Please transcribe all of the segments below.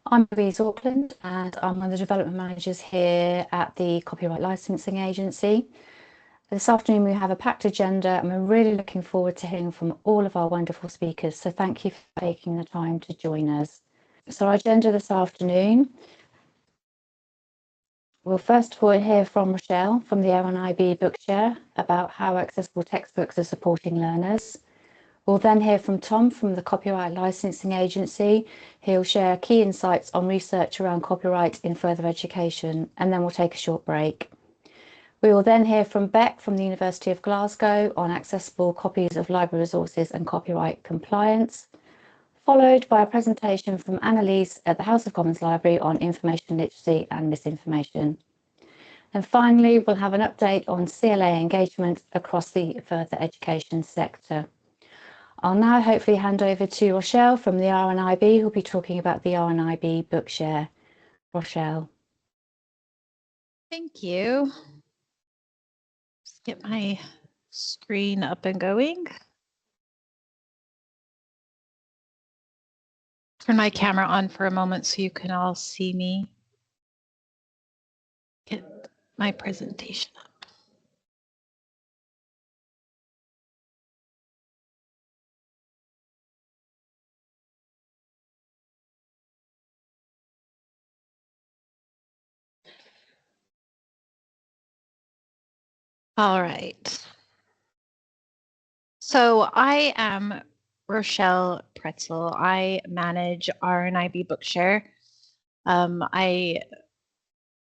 I'm Louise Auckland and I'm one of the development managers here at the Copyright Licensing Agency. This afternoon we have a packed agenda and we're really looking forward to hearing from all of our wonderful speakers. So thank you for taking the time to join us. So our agenda this afternoon, we'll first of all hear from Rochelle from the RNIB Bookshare about how accessible textbooks are supporting learners. We'll then hear from Tom from the Copyright Licensing Agency. He'll share key insights on research around copyright in further education, and then we'll take a short break. We will then hear from Beck from the University of Glasgow on accessible copies of library resources and copyright compliance, followed by a presentation from Annalise at the House of Commons Library on information literacy and misinformation. And finally, we'll have an update on CLA engagement across the further education sector. I'll now hopefully hand over to Rochelle from the RNIB, who'll be talking about the RNIB Bookshare. Rochelle. Thank you. Just get my screen up and going. Turn my camera on for a moment so you can all see me. Get my presentation up. All right. So I am Rochelle Pretzel. I manage RNIB Bookshare. I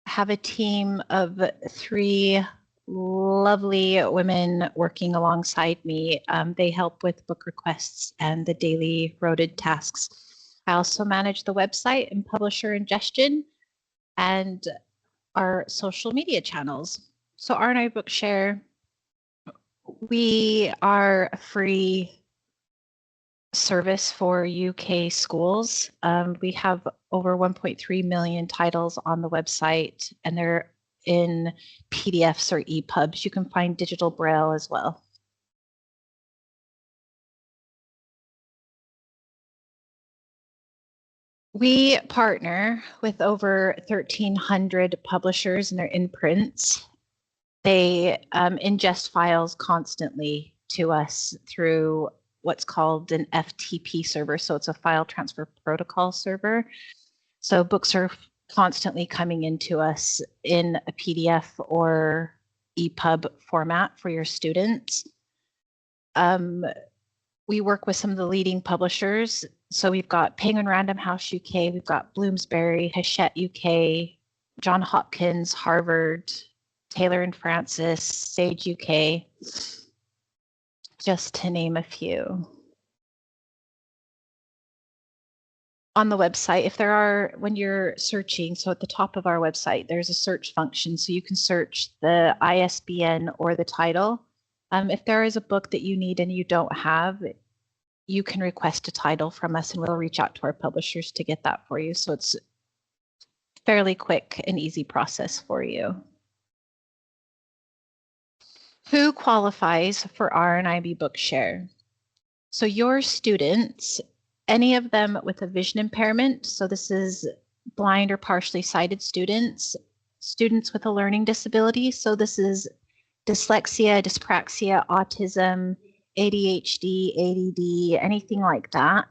have a team of 3 lovely women working alongside me. They help with book requests and the daily roted tasks. I also manage the website and publisher ingestion and our social media channels. So RNI Bookshare, we are a free service for UK schools. We have over 1.3 million titles on the website, and they're in PDFs or EPUBs. You can find digital braille as well. We partner with over 1,300 publishers and their imprints. They ingest files constantly to us through what's called an FTP server. So it's a file transfer protocol server. So books are constantly coming into us in a PDF or EPUB format for your students. We work with some of the leading publishers. So we've got Penguin Random House UK, we've got Bloomsbury, Hachette UK, Johns Hopkins, Harvard, Taylor and Francis, Sage UK, just to name a few. On the website, if there are, when you're searching, so at the top of our website, there's a search function, so you can search the ISBN or the title. If there is a book that you need and you don't have, you can request a title from us and we'll reach out to our publishers to get that for you. So it's fairly quick and easy process for you. Who qualifies for RNIB Bookshare? So your students, any of them with a vision impairment, so this is blind or partially sighted students, students with a learning disability, so this is dyslexia, dyspraxia, autism, ADHD, ADD, anything like that.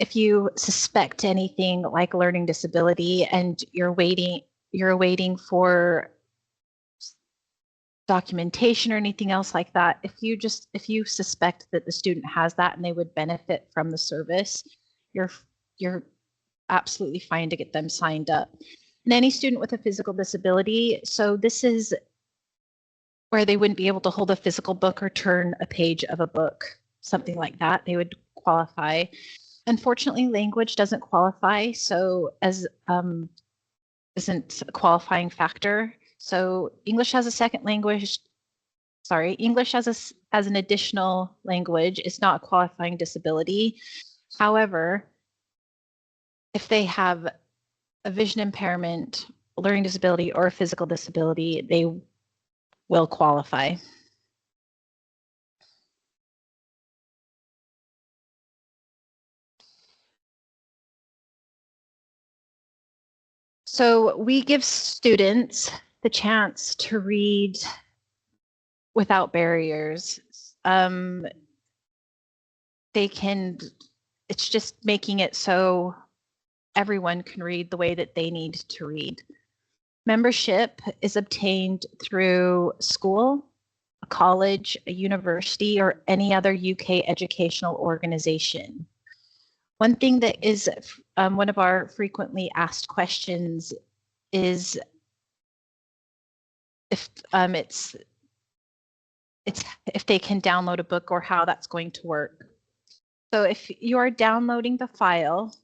If you suspect anything like learning disability and you're waiting for documentation or anything else like that, if you suspect that the student has that and they would benefit from the service, you're absolutely fine to get them signed up. And any student with a physical disability, so this is where they wouldn't be able to hold a physical book or turn a page of a book, something like that, they would qualify. Unfortunately, language doesn't qualify, so as isn't a qualifying factor. So English as a second language, English as an additional language is not a qualifying disability. However, if they have a vision impairment, a learning disability, or a physical disability, they will qualify. So we give students the chance to read without barriers. It's just making it so everyone can read the way that they need to read. Membership is obtained through school, a college, a university, or any other UK educational organization. One thing that is one of our frequently asked questions is if if they can download a book or how that's going to work. So if you are downloading the file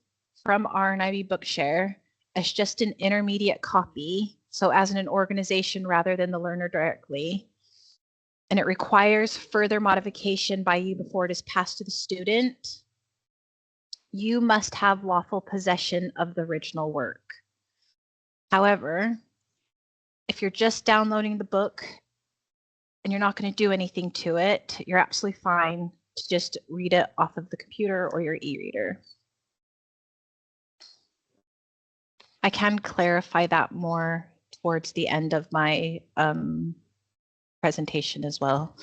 from RNIB Bookshare as just an intermediate copy, so as an organization rather than the learner directly, and it requires further modification by you before it is passed to the student, you must have lawful possession of the original work. However, if you're just downloading the book and you're not going to do anything to it, you're absolutely fine to just read it off of the computer or your e-reader. I can clarify that more towards the end of my presentation as well.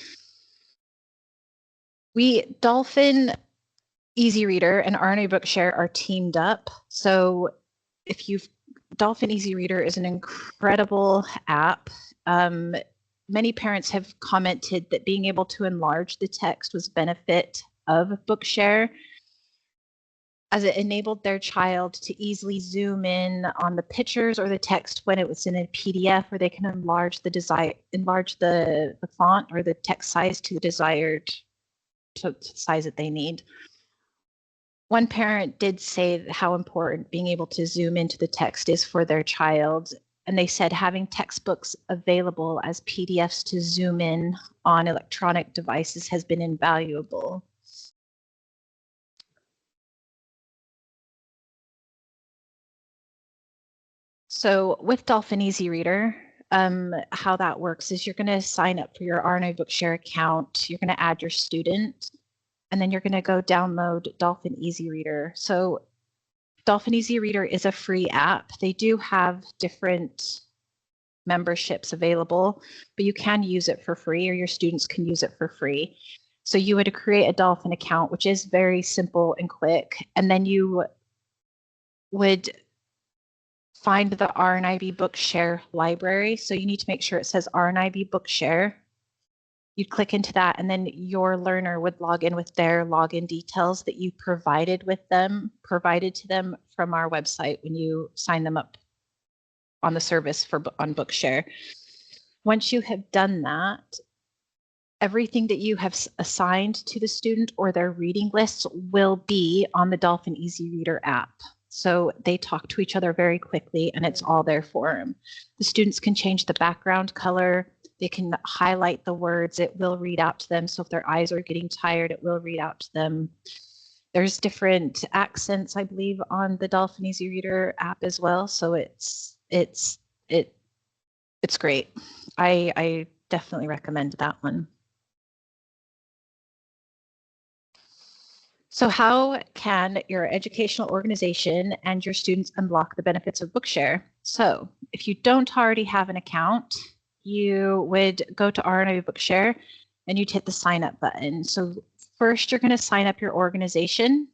Dolphin Easy Reader and RNA Bookshare are teamed up. So Dolphin Easy Reader is an incredible app. Many parents have commented that being able to enlarge the text was benefit of Bookshare, as it enabled their child to easily zoom in on the pictures or the text when it was in a PDF, or they can enlarge the font or the text size to the desired size that they need. One parent did say how important being able to zoom into the text is for their child. And they said having textbooks available as PDFs to zoom in on electronic devices has been invaluable. So with Dolphin Easy Reader, how that works is you're going to sign up for your RNA Bookshare account. You're going to add your student, and then you're going to go download Dolphin Easy Reader. So Dolphin Easy Reader is a free app. They do have different memberships available, but you can use it for free, or your students can use it for free. So you would create a Dolphin account, which is very simple and quick, and then you would find the RNIB Bookshare library. So you need to make sure it says RNIB Bookshare. You'd click into that, and then your learner would log in with their login details that you provided to them from our website when you sign them up on the service on Bookshare. Once you have done that, everything that you have assigned to the student or their reading lists will be on the Dolphin Easy Reader app. So they talk to each other very quickly, and it's all there for them. The students can change the background color. They can highlight the words. It will read out to them. So if their eyes are getting tired, it will read out to them. There's different accents, I believe, on the Dolphin Easy Reader app as well. So it's great. I definitely recommend that one. So how can your educational organization and your students unlock the benefits of Bookshare? So if you don't already have an account, you would go to RNIB Bookshare and you'd hit the sign up button. So first you're going to sign up your organization.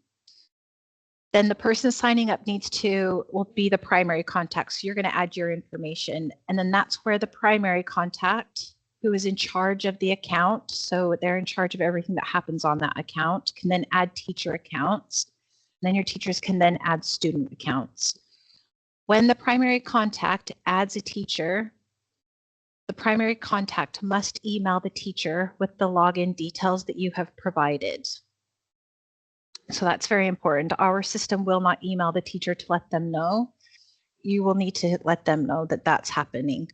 Then the person signing up will be the primary contact. So you're going to add your information, and then that's where the primary contact, who is in charge of the account, so they're in charge of everything that happens on that account, can then add teacher accounts. And then your teachers can then add student accounts. When the primary contact adds a teacher, the primary contact must email the teacher with the login details that you have provided. So that's very important. Our system will not email the teacher to let them know. You will need to let them know that that's happening.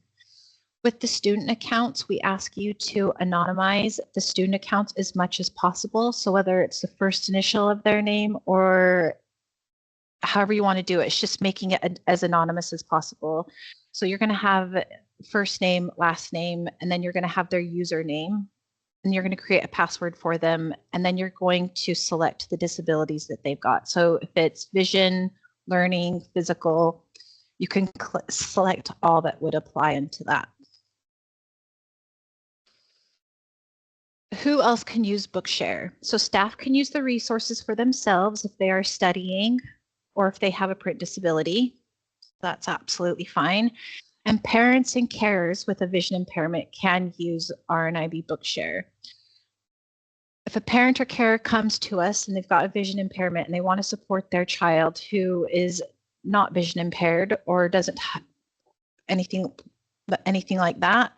With the student accounts, we ask you to anonymize the student accounts as much as possible. So whether it's the first initial of their name or however you want to do it, it's just making it as anonymous as possible. So you're going to have first name, last name, and then you're going to have their username, and you're going to create a password for them, and then you're going to select the disabilities that they've got. So if it's vision, learning, physical, you can select all that would apply into that. Who else can use Bookshare? So staff can use the resources for themselves if they are studying or if they have a print disability. That's absolutely fine. And parents and carers with a vision impairment can use RNIB Bookshare. If a parent or carer comes to us and they've got a vision impairment and they want to support their child who is not vision impaired or doesn't have anything like that,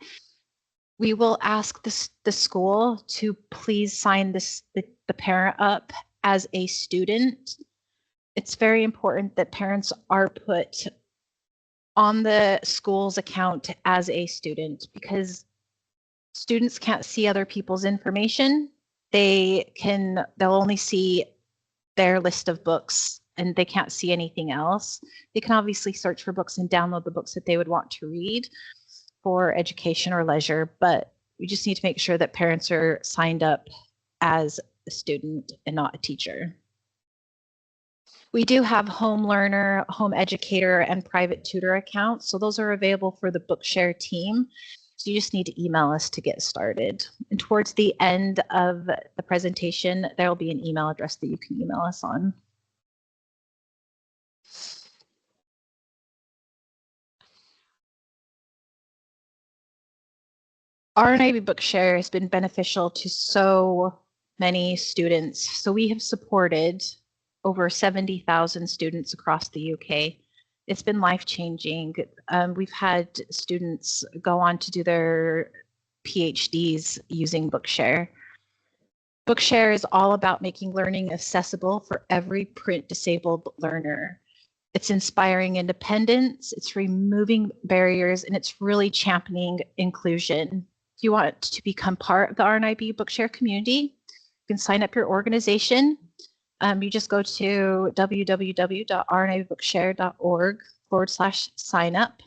we will ask the school to please sign the parent up as a student. It's very important that parents are put on the school's account as a student, because students can't see other people's information. They'll only see their list of books and they can't see anything else. They can obviously search for books and download the books that they would want to read for education or leisure, but we just need to make sure that parents are signed up as a student and not a teacher. We do have home learner, home educator, and private tutor accounts. So those are available for the Bookshare team. So you just need to email us to get started. And towards the end of the presentation, there will be an email address that you can email us on. RNIB Bookshare has been beneficial to so many students. So we have supported over 70,000 students across the UK. It's been life-changing. We've had students go on to do their PhDs using Bookshare. Bookshare is all about making learning accessible for every print disabled learner. It's inspiring independence, it's removing barriers, and it's really championing inclusion. If you want to become part of the RNIB Bookshare community, you can sign up your organization. You just go to www.rnibbookshare.org/sign up.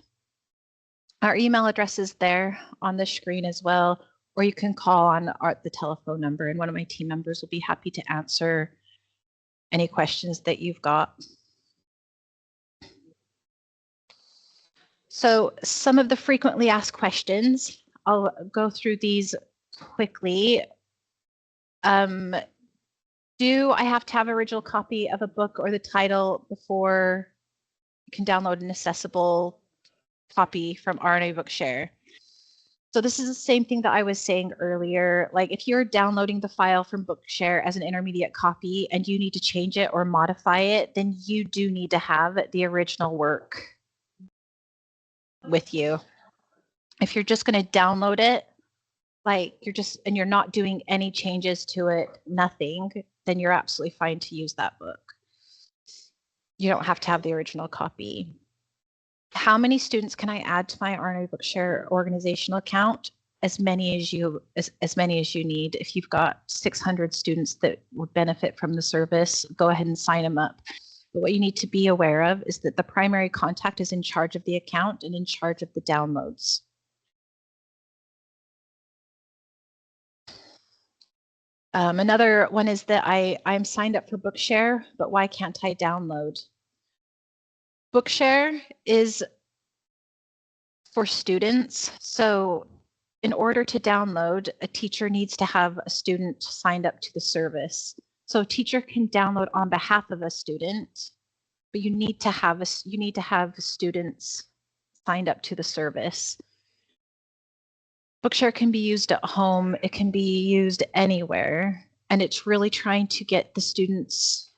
Our email address is there on the screen as well, or you can call on the telephone number and one of my team members will be happy to answer any questions that you've got. So some of the frequently asked questions, I'll go through these quickly. Do I have to have an original copy of a book or the title before you can download an accessible copy from RNA Bookshare? So this is the same thing that I was saying earlier. Like if you're downloading the file from Bookshare as an intermediate copy and you need to change it or modify it, then you do need to have the original work with you. If you're just going to download it, like you're not doing any changes to it, nothing, then you're absolutely fine to use that book. You don't have to have the original copy. How many students can I add to my RNA Bookshare organizational account? As many as you need. If you've got 600 students that would benefit from the service, go ahead and sign them up. But what you need to be aware of is that the primary contact is in charge of the account and in charge of the downloads. Another one is that I'm signed up for Bookshare, but why can't I download? Bookshare is for students. So in order to download, a teacher needs to have a student signed up to the service. So a teacher can download on behalf of a student, but you need to have students signed up to the service. Bookshare can be used at home, it can be used anywhere, and it's really trying to get the students,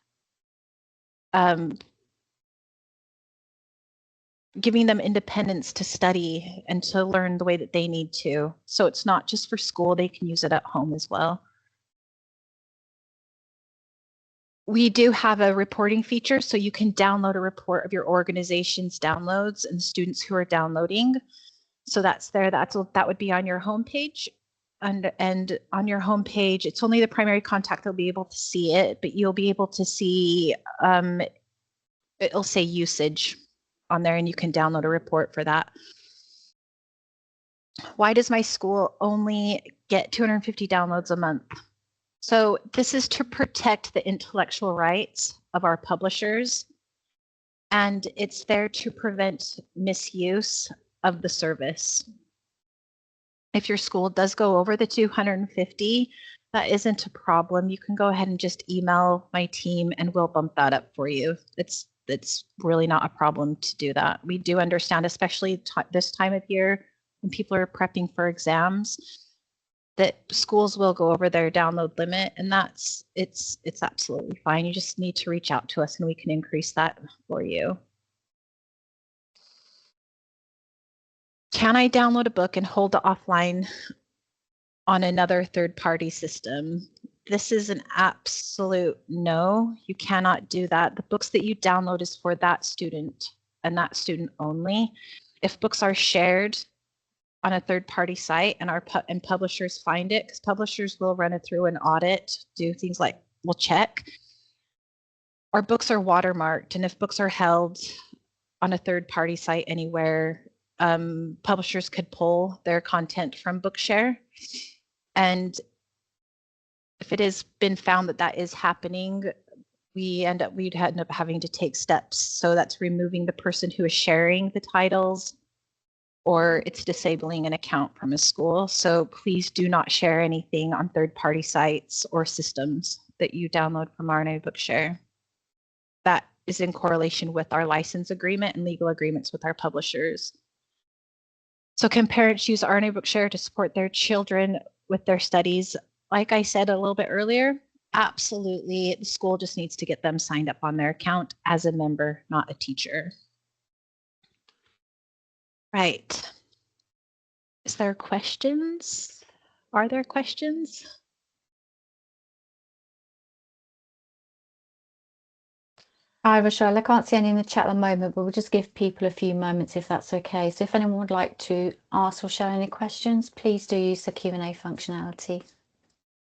giving them independence to study and to learn the way that they need to. So it's not just for school, they can use it at home as well. We do have a reporting feature, so you can download a report of your organization's downloads and the students who are downloading. So that's there. That would be on your homepage, and on your homepage, it's only the primary contact that'll be able to see it, but you'll be able to see it'll say usage on there, and you can download a report for that. Why does my school only get 250 downloads a month? So this is to protect the intellectual rights of our publishers. and it's there to prevent misuse of the service. If your school does go over the 250, that isn't a problem. You can go ahead and just email my team and we'll bump that up for you. It's really not a problem to do that. We do understand, especially this time of year when people are prepping for exams, that schools will go over their download limit, and it's absolutely fine. You just need to reach out to us and we can increase that for you. Can I download a book and hold it offline on another third-party system? This is an absolute no. You cannot do that. The books that you download is for that student and that student only. If books are shared on a third-party site and publishers find it, because publishers will run it through an audit, do things like, we'll check. Our books are watermarked, and if books are held on a third-party site anywhere, publishers could pull their content from Bookshare. And if it has been found that that is happening, we'd end up having to take steps. So that's removing the person who is sharing the titles, or it's disabling an account from a school. So please do not share anything on third-party sites or systems that you download from RNA Bookshare. That is in correlation with our license agreement and legal agreements with our publishers. So can parents use RNA Bookshare to support their children with their studies? Like I said a little bit earlier, absolutely. The school just needs to get them signed up on their account as a member, not a teacher. Right. Is there questions? Are there questions? Hi, Rochelle. I can't see any in the chat at the moment, but we'll just give people a few moments if that's okay. So if anyone would like to ask Rochelle any questions, please do use the Q&A functionality.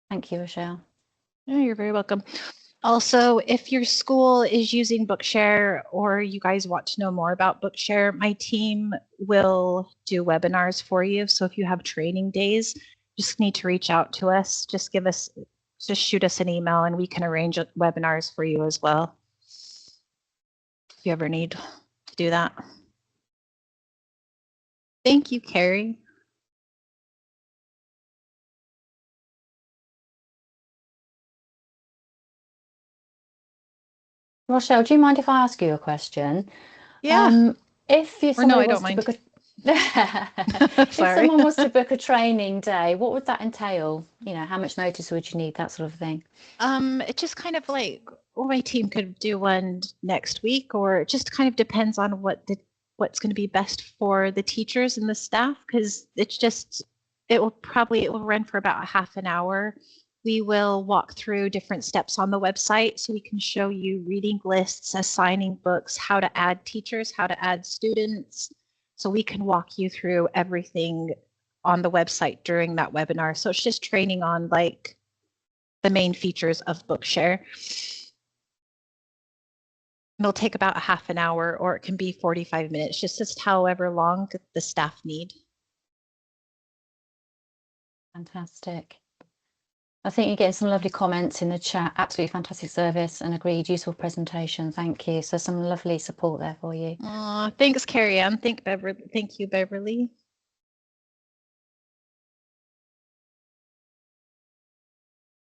Thank you, Rochelle. Oh, you're very welcome. Also, if your school is using Bookshare or you guys want to know more about Bookshare, my team will do webinars for you. So if you have training days, just need to reach out to us. Just shoot us an email and we can arrange webinars for you as well, if you ever need to do that. Thank you, Carrie. Rochelle, do you mind if I ask you a question? Yeah. If someone was to book Sorry. if someone was to book a training day, what would that entail? You know, how much notice would you need, that sort of thing? It just kind of like, well, my team could do one next week, or it just kind of depends on what's going to be best for the teachers and the staff, because it will run for about a half an hour. We will walk through different steps on the website so we can show you reading lists, assigning books, how to add teachers, how to add students. So we can walk you through everything on the website during that webinar. So it's just training on like the main features of Bookshare. It'll take about a half an hour, or it can be 45 minutes, just however long the staff need. Fantastic. I think you're getting some lovely comments in the chat. Absolutely fantastic service and agreed, useful presentation. Thank you. So some lovely support there for you. Thanks, Carrie Ann. Thank you, Beverly.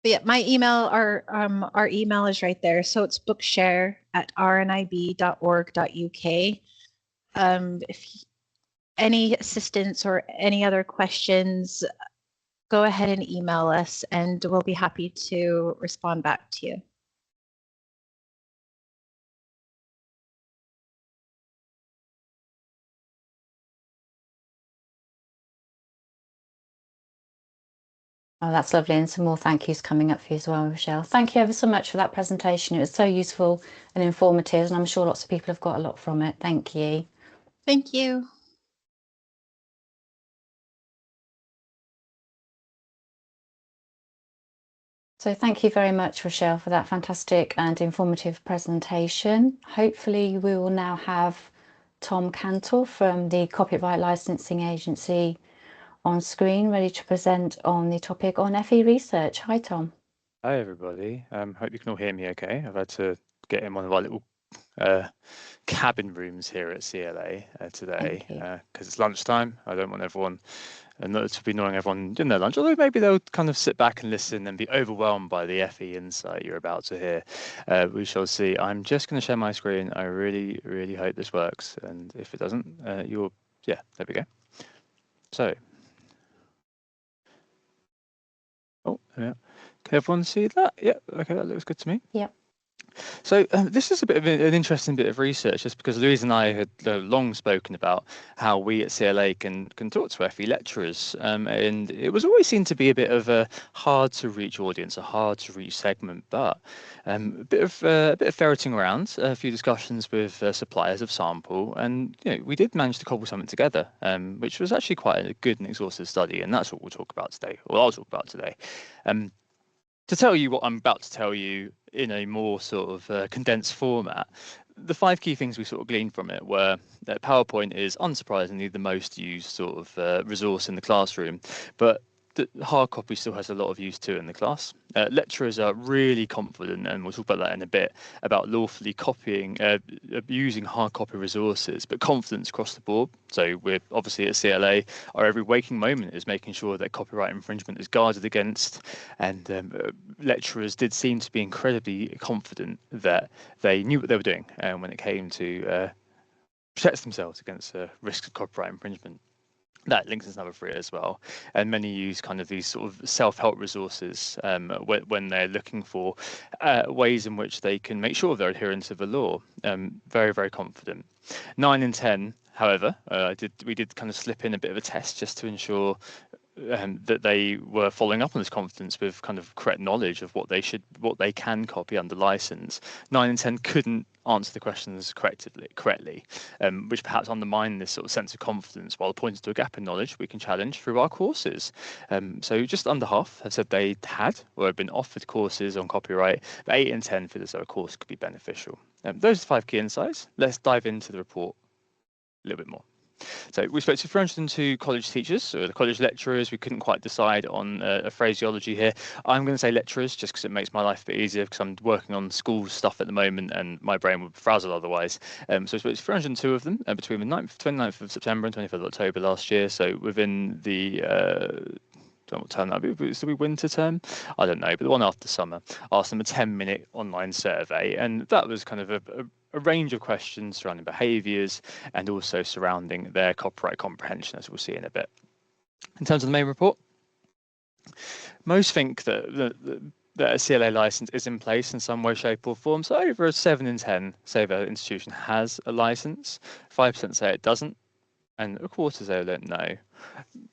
But yeah, my email, our email is right there. So it's bookshare@rnib.org.uk. If any assistance or any other questions, go ahead and email us and we'll be happy to respond back to you. Oh, that's lovely. And some more thank yous coming up for you as well, Rochelle. Thank you ever so much for that presentation. It was so useful and informative, and I'm sure lots of people have got a lot from it. Thank you. Thank you. So thank you very much, Rochelle, for that fantastic and informative presentation. Hopefully we will now have Tom Cantor from the Copyright Licensing Agency on screen, ready to present on the topic on FE research. Hi, Tom. Hi, everybody. Hope you can all hear me okay. I've had to get in one of our little cabin rooms here at CLA today Thank you. because it's lunchtime. I don't want everyone not to be annoying everyone in their lunch, although maybe they'll kind of sit back and listen and be overwhelmed by the FE insight you're about to hear. We shall see. I'm just going to share my screen. I really, really hope this works. And if it doesn't, yeah, there we go. So, oh, yeah. Can everyone see that? Yeah, okay, that looks good to me. Yep. So this is a bit of an interesting bit of research, just because Louise and I had long spoken about how we at CLA can talk to FE lecturers, and it was always seen to be a bit of a hard to reach audience, a hard to reach segment, but a bit of ferreting around, a few discussions with suppliers of sample, and we did manage to cobble something together, which was actually quite a good and exhaustive study, and that's what we'll talk about today, or I'll talk about today. To tell you what I'm about to tell you in a more sort of condensed format, the 5 key things we sort of gleaned from it were that PowerPoint is unsurprisingly the most used sort of resource in the classroom, but the hard copy still has a lot of use too in the class. Lecturers are really confident, and we'll talk about that in a bit, about lawfully copying, using hard copy resources, but confidence across the board. So we're obviously at CLA, our every waking moment is making sure that copyright infringement is guarded against, and lecturers did seem to be incredibly confident that they knew what they were doing when it came to protect themselves against risks of copyright infringement. That links is number 3 as well, and many use kind of these sort of self-help resources when they're looking for ways in which they can make sure they're adherent to the law. Very, very confident. 9 in 10, however, we did kind of slip in a bit of a test just to ensure that they were following up on this confidence with kind of correct knowledge of what they can copy under license. 9 in 10 couldn't answer the questions correctly, which perhaps undermined this sort of sense of confidence, while pointing to a gap in knowledge we can challenge through our courses. So just under half have said they had or had been offered courses on copyright, but 8 in 10 feel as though a course could be beneficial. Those are the 5 key insights. Let's dive into the report a little bit more. So we spoke to 302 college teachers, so the college lecturers. We couldn't quite decide on a phraseology here. I'm going to say lecturers just because it makes my life a bit easier, because I'm working on school stuff at the moment and my brain would frazzle otherwise. So we spoke to 302 of them between the 29th of September and 25th of October last year. So within the don't know what term that would be. Still be winter term? I don't know, but the one after summer. Asked them a 10-minute online survey, and that was kind of a range of questions surrounding behaviours and also surrounding their copyright comprehension, as we'll see in a bit. In terms of the main report, most think that a CLA license is in place in some way, shape or form. So over 7 in 10 say their institution has a license, 5% say it doesn't, and a quarter say they don't know.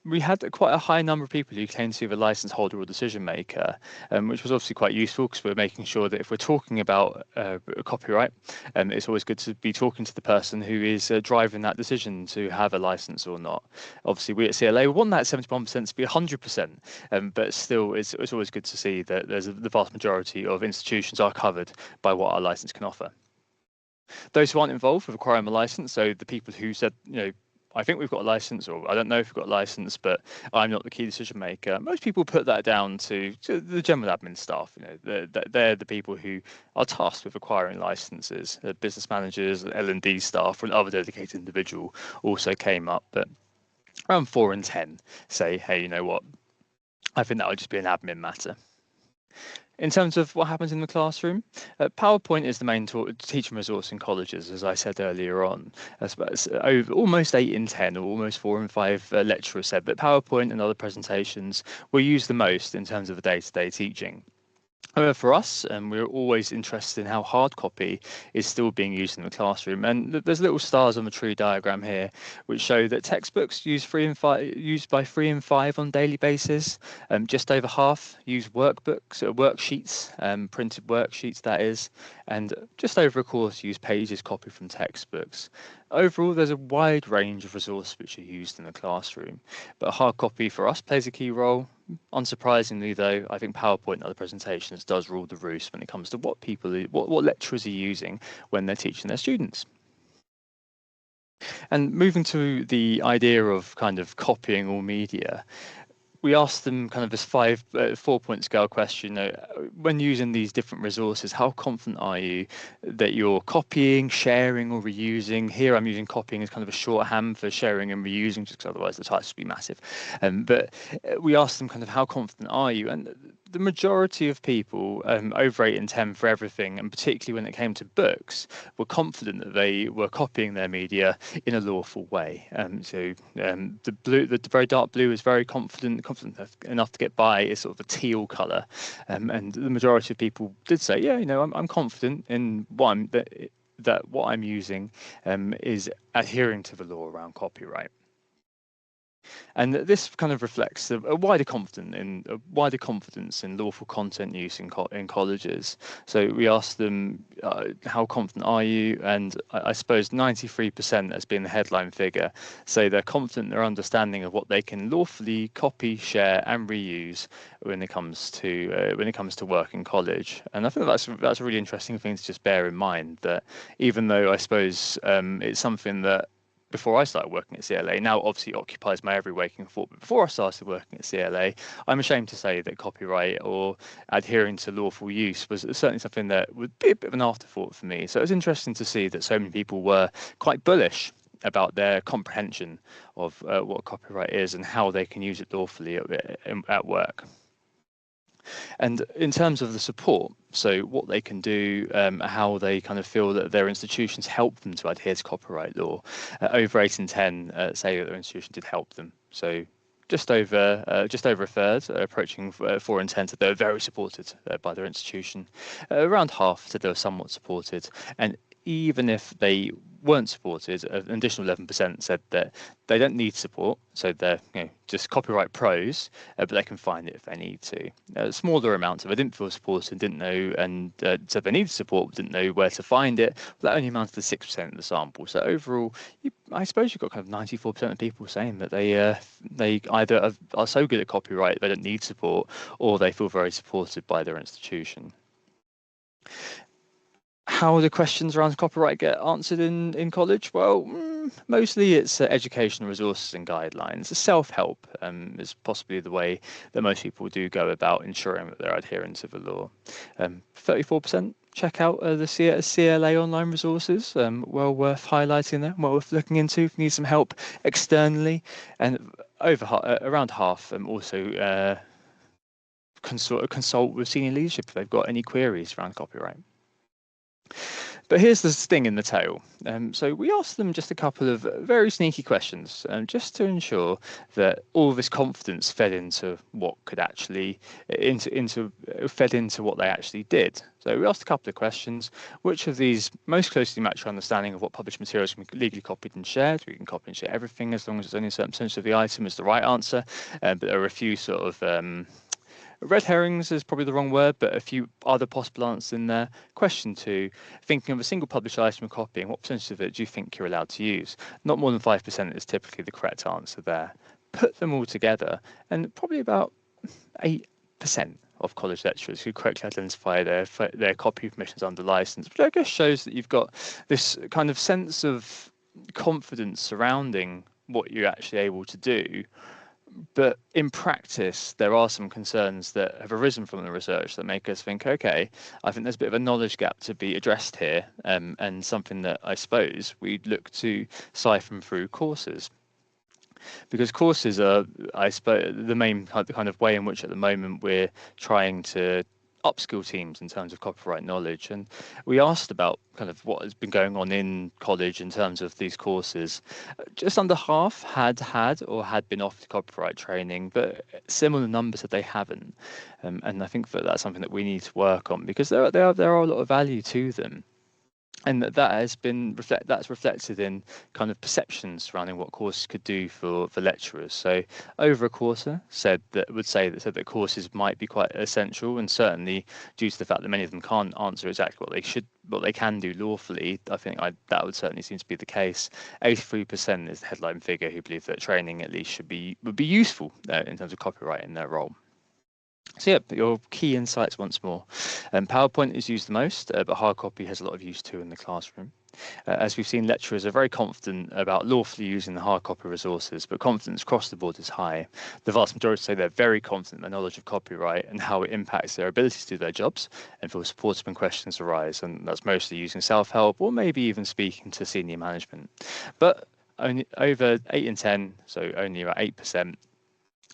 We had quite a high number of people who came to the license holder or decision maker, which was obviously quite useful, because we're making sure that if we're talking about copyright, it's always good to be talking to the person who is driving that decision to have a license or not. Obviously, we at CLA want that 71% to be 100%, but still, it's always good to see that the vast majority of institutions are covered by what our license can offer. Those who aren't involved with acquiring a license, so the people who said, I think we've got a license, or I don't know if we've got a license, but I'm not the key decision maker. Most people put that down to the general admin staff. They're the people who are tasked with acquiring licenses. The business managers, L&D staff, or another dedicated individual also came up. But around 4 in 10 say, hey, you know what? I think that would just be an admin matter. In terms of what happens in the classroom, PowerPoint is the main teaching resource in colleges, as I said earlier on. Almost 8 in 10, or almost 4 in 5 lecturers said that PowerPoint and other presentations were used the most in terms of the day-to-day teaching. However, for us, we're always interested in how hard copy is still being used in the classroom. And there's little stars on the tree diagram here, which show that textbooks used by 3 in 5 on a daily basis. Just over half use workbooks, worksheets, printed worksheets, that is. And just over a quarter use pages copied from textbooks. Overall, there's a wide range of resources which are used in the classroom, but hard copy for us plays a key role. Unsurprisingly, though, I think PowerPoint and other presentations does rule the roost when it comes to what lecturers are using when they're teaching their students. And moving to the idea of kind of copying all media, we asked them kind of this 4-point scale question, when using these different resources, how confident are you that you're copying, sharing, or reusing? Here I'm using copying as kind of a shorthand for sharing and reusing, just because otherwise the titles would be massive. But we asked them kind of how confident are you? And the majority of people, over 8 and 10 for everything, and particularly when it came to books, were confident that they were copying their media in a lawful way. The very dark blue is very confident enough to get by, is sort of a teal colour, and the majority of people did say, yeah, I'm confident in that what I'm using is adhering to the law around copyright. And this kind of reflects a wider confidence in lawful content use in colleges. So we asked them, how confident are you? And I suppose 93% has been the headline figure. So they're confident in their understanding of what they can lawfully copy, share, and reuse when it comes to work in college. And I think that's a really interesting thing to just bear in mind, that even though I suppose it's something that before I started working at CLA, now obviously occupies my every waking thought. But before I started working at CLA, I'm ashamed to say that copyright or adhering to lawful use was certainly something that would be a bit of an afterthought for me. So it was interesting to see that so many people were quite bullish about their comprehension of what copyright is and how they can use it lawfully at work. And in terms of the support, so what they can do, how they kind of feel that their institutions help them to adhere to copyright law, over 8 and 10 say that their institution did help them. So just over a third, approaching 4 and 10, said they were very supported by their institution. Around half said they were somewhat supported, and even if they weren't supported, an additional 11% said that they don't need support, so they're just copyright pros, but they can find it if they need to. Smaller amounts, if they didn't feel supported, didn't know, and said they needed support, but didn't know where to find it, but that only amounted to 6% of the sample. So overall, I suppose you've got kind of 94% of people saying that they either are so good at copyright they don't need support, or they feel very supported by their institution. How the questions around copyright get answered in college? Well, mostly it's educational resources and guidelines. Self-help is possibly the way that most people do go about ensuring that they're adhering to the law. 34% check out the CLA online resources. Well worth highlighting there, well worth looking into if you need some help externally. And around half also consult with senior leadership if they've got any queries around copyright. But here's the sting in the tail. So we asked them just a couple of very sneaky questions, just to ensure that all of this confidence fed into what could actually fed into what they actually did. So we asked a couple of questions. Which of these most closely match your understanding of what published materials can be legally copied and shared? We can copy and share everything as long as it's only a certain percentage of the item is the right answer. But there are a few sort of red herrings is probably the wrong word, but a few other possible answers in there. Question 2, thinking of a single published item of copying, what percentage of it do you think you're allowed to use? Not more than 5% is typically the correct answer there. Put them all together, and probably about 8% of college lecturers who correctly identify their copy permissions under license, which I guess shows that you've got this kind of sense of confidence surrounding what you're actually able to do. But in practice, there are some concerns that have arisen from the research that make us think, okay, I think there's a bit of a knowledge gap to be addressed here, and something that I suppose we'd look to siphon through courses. Because courses are, I suppose, the main kind of way in which at the moment we're trying to upskill teams in terms of copyright knowledge. And we asked about kind of what has been going on in college in terms of these courses. Just under half had or had been offered copyright training, but similar numbers that they haven't. And I think that that's something that we need to work on, because there are a lot of value to them. And that's reflected in kind of perceptions surrounding what courses could do for lecturers. So over a quarter said that courses might be quite essential, and certainly due to the fact that many of them can't answer exactly what they can do lawfully, I think that would certainly seem to be the case. 83% is the headline figure who believe that training at least would be useful in terms of copyright in their role. So yeah, your key insights once more. PowerPoint is used the most, but hard copy has a lot of use too in the classroom. As we've seen, lecturers are very confident about lawfully using the hard copy resources, but confidence across the board is high. The vast majority say they're very confident in their knowledge of copyright and how it impacts their ability to do their jobs and feel supported when questions arise, and that's mostly using self-help or maybe even speaking to senior management. But only over 8 in 10, so only about 8%,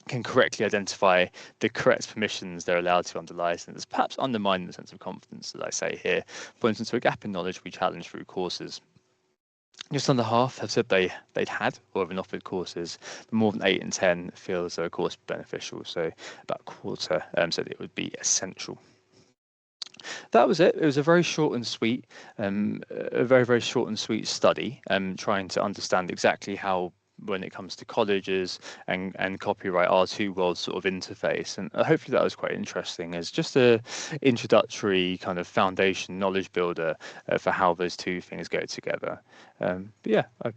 can correctly identify the correct permissions they're allowed to under license, perhaps undermining the sense of confidence, as I say here, pointing to a gap in knowledge we challenge through courses. Just under half have said they'd had or have been offered courses, but more than 8 in 10 feel as though a course beneficial, so about a quarter said it would be essential. That was it. It was a very short and sweet, a very short and sweet study, trying to understand exactly how, when it comes to colleges and copyright, our two worlds sort of interface. And hopefully that was quite interesting as just a introductory kind of foundation knowledge builder for how those two things go together. But yeah, I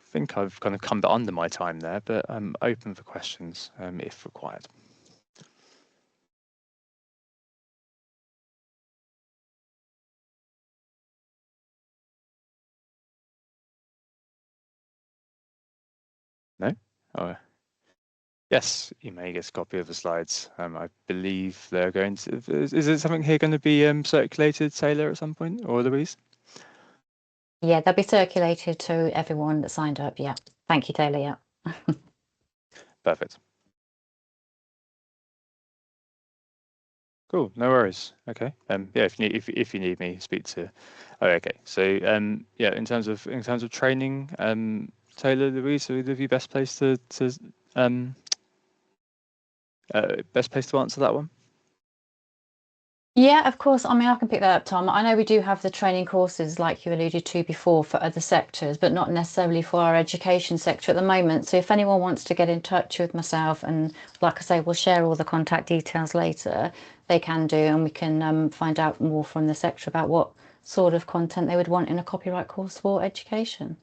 think I've kind of come under my time there, but I'm open for questions if required. No? Oh, yes, you may get a copy of the slides. I believe they're going to. Is it something here going to be circulated, Taylor, at some point, or Louise? Yeah, they'll be circulated to everyone that signed up. Yeah. Thank you, Taylor. Yeah. Perfect. Cool. No worries. Okay. Yeah. If you need me, speak to. Oh, okay. So yeah. In terms of training, Taylor, Louise, are either of you best placed to answer that one? Yeah, of course. I mean, I can pick that up, Tom. I know we do have the training courses, like you alluded to before, for other sectors, but not necessarily for our education sector at the moment. So if anyone wants to get in touch with myself, and like I say, we'll share all the contact details later, they can do, and we can find out more from the sector about what sort of content they would want in a copyright course for education.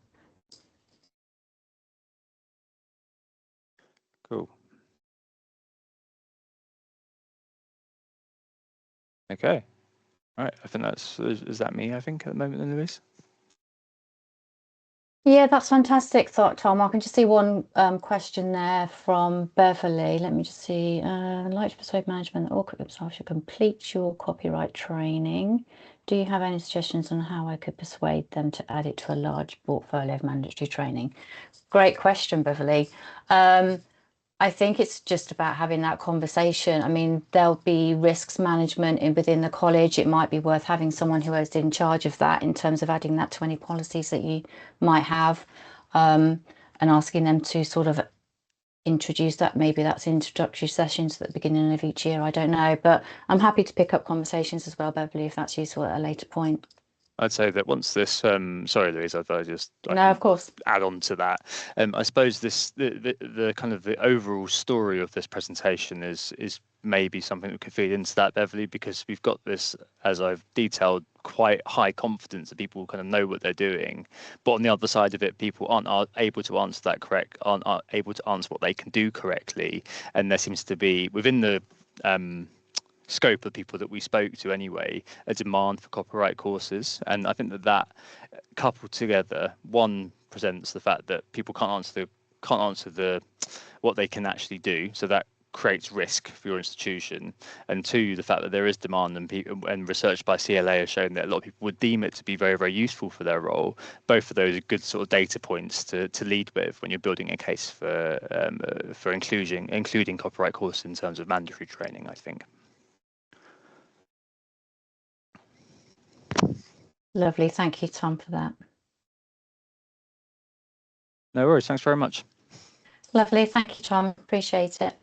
Cool. Okay. All right. I think is that me, I think, at the moment, then, Louise? Yeah, that's fantastic thought, Tom. I can just see one question there from Beverly. Let me just see. I'd like to persuade management that all copyright staff should complete your copyright training. Do you have any suggestions on how I could persuade them to add it to a large portfolio of mandatory training? Great question, Beverly. I think it's just about having that conversation. I mean, there'll be risks management within the college. It might be worth having someone who is in charge of that in terms of adding that to any policies that you might have, and asking them to sort of introduce that. Maybe that's introductory sessions at the beginning of each year. I don't know, but I'm happy to pick up conversations as well, Beverly, if that's useful at a later point. I'd say that once this, sorry, Louise, I No, of course. add on to that. I suppose the kind of the overall story of this presentation is maybe something that could feed into that, Beverly, because we've got this, as I've detailed, quite high confidence that people kind of know what they're doing, but on the other side of it, people aren't able to answer that aren't able to answer what they can do correctly, and there seems to be within the scope of people that we spoke to anyway, a demand for copyright courses. And I think that coupled together, one presents the fact that people can't answer the what they can actually do, so that creates risk for your institution, and two, the fact that there is demand, and research by CLA has shown that a lot of people would deem it to be very useful for their role. Both of those are good sort of data points to lead with when you're building a case for including copyright courses in terms of mandatory training, I think. Lovely. Thank you, Tom, for that. No worries. Thanks very much. Lovely. Thank you, Tom. Appreciate it.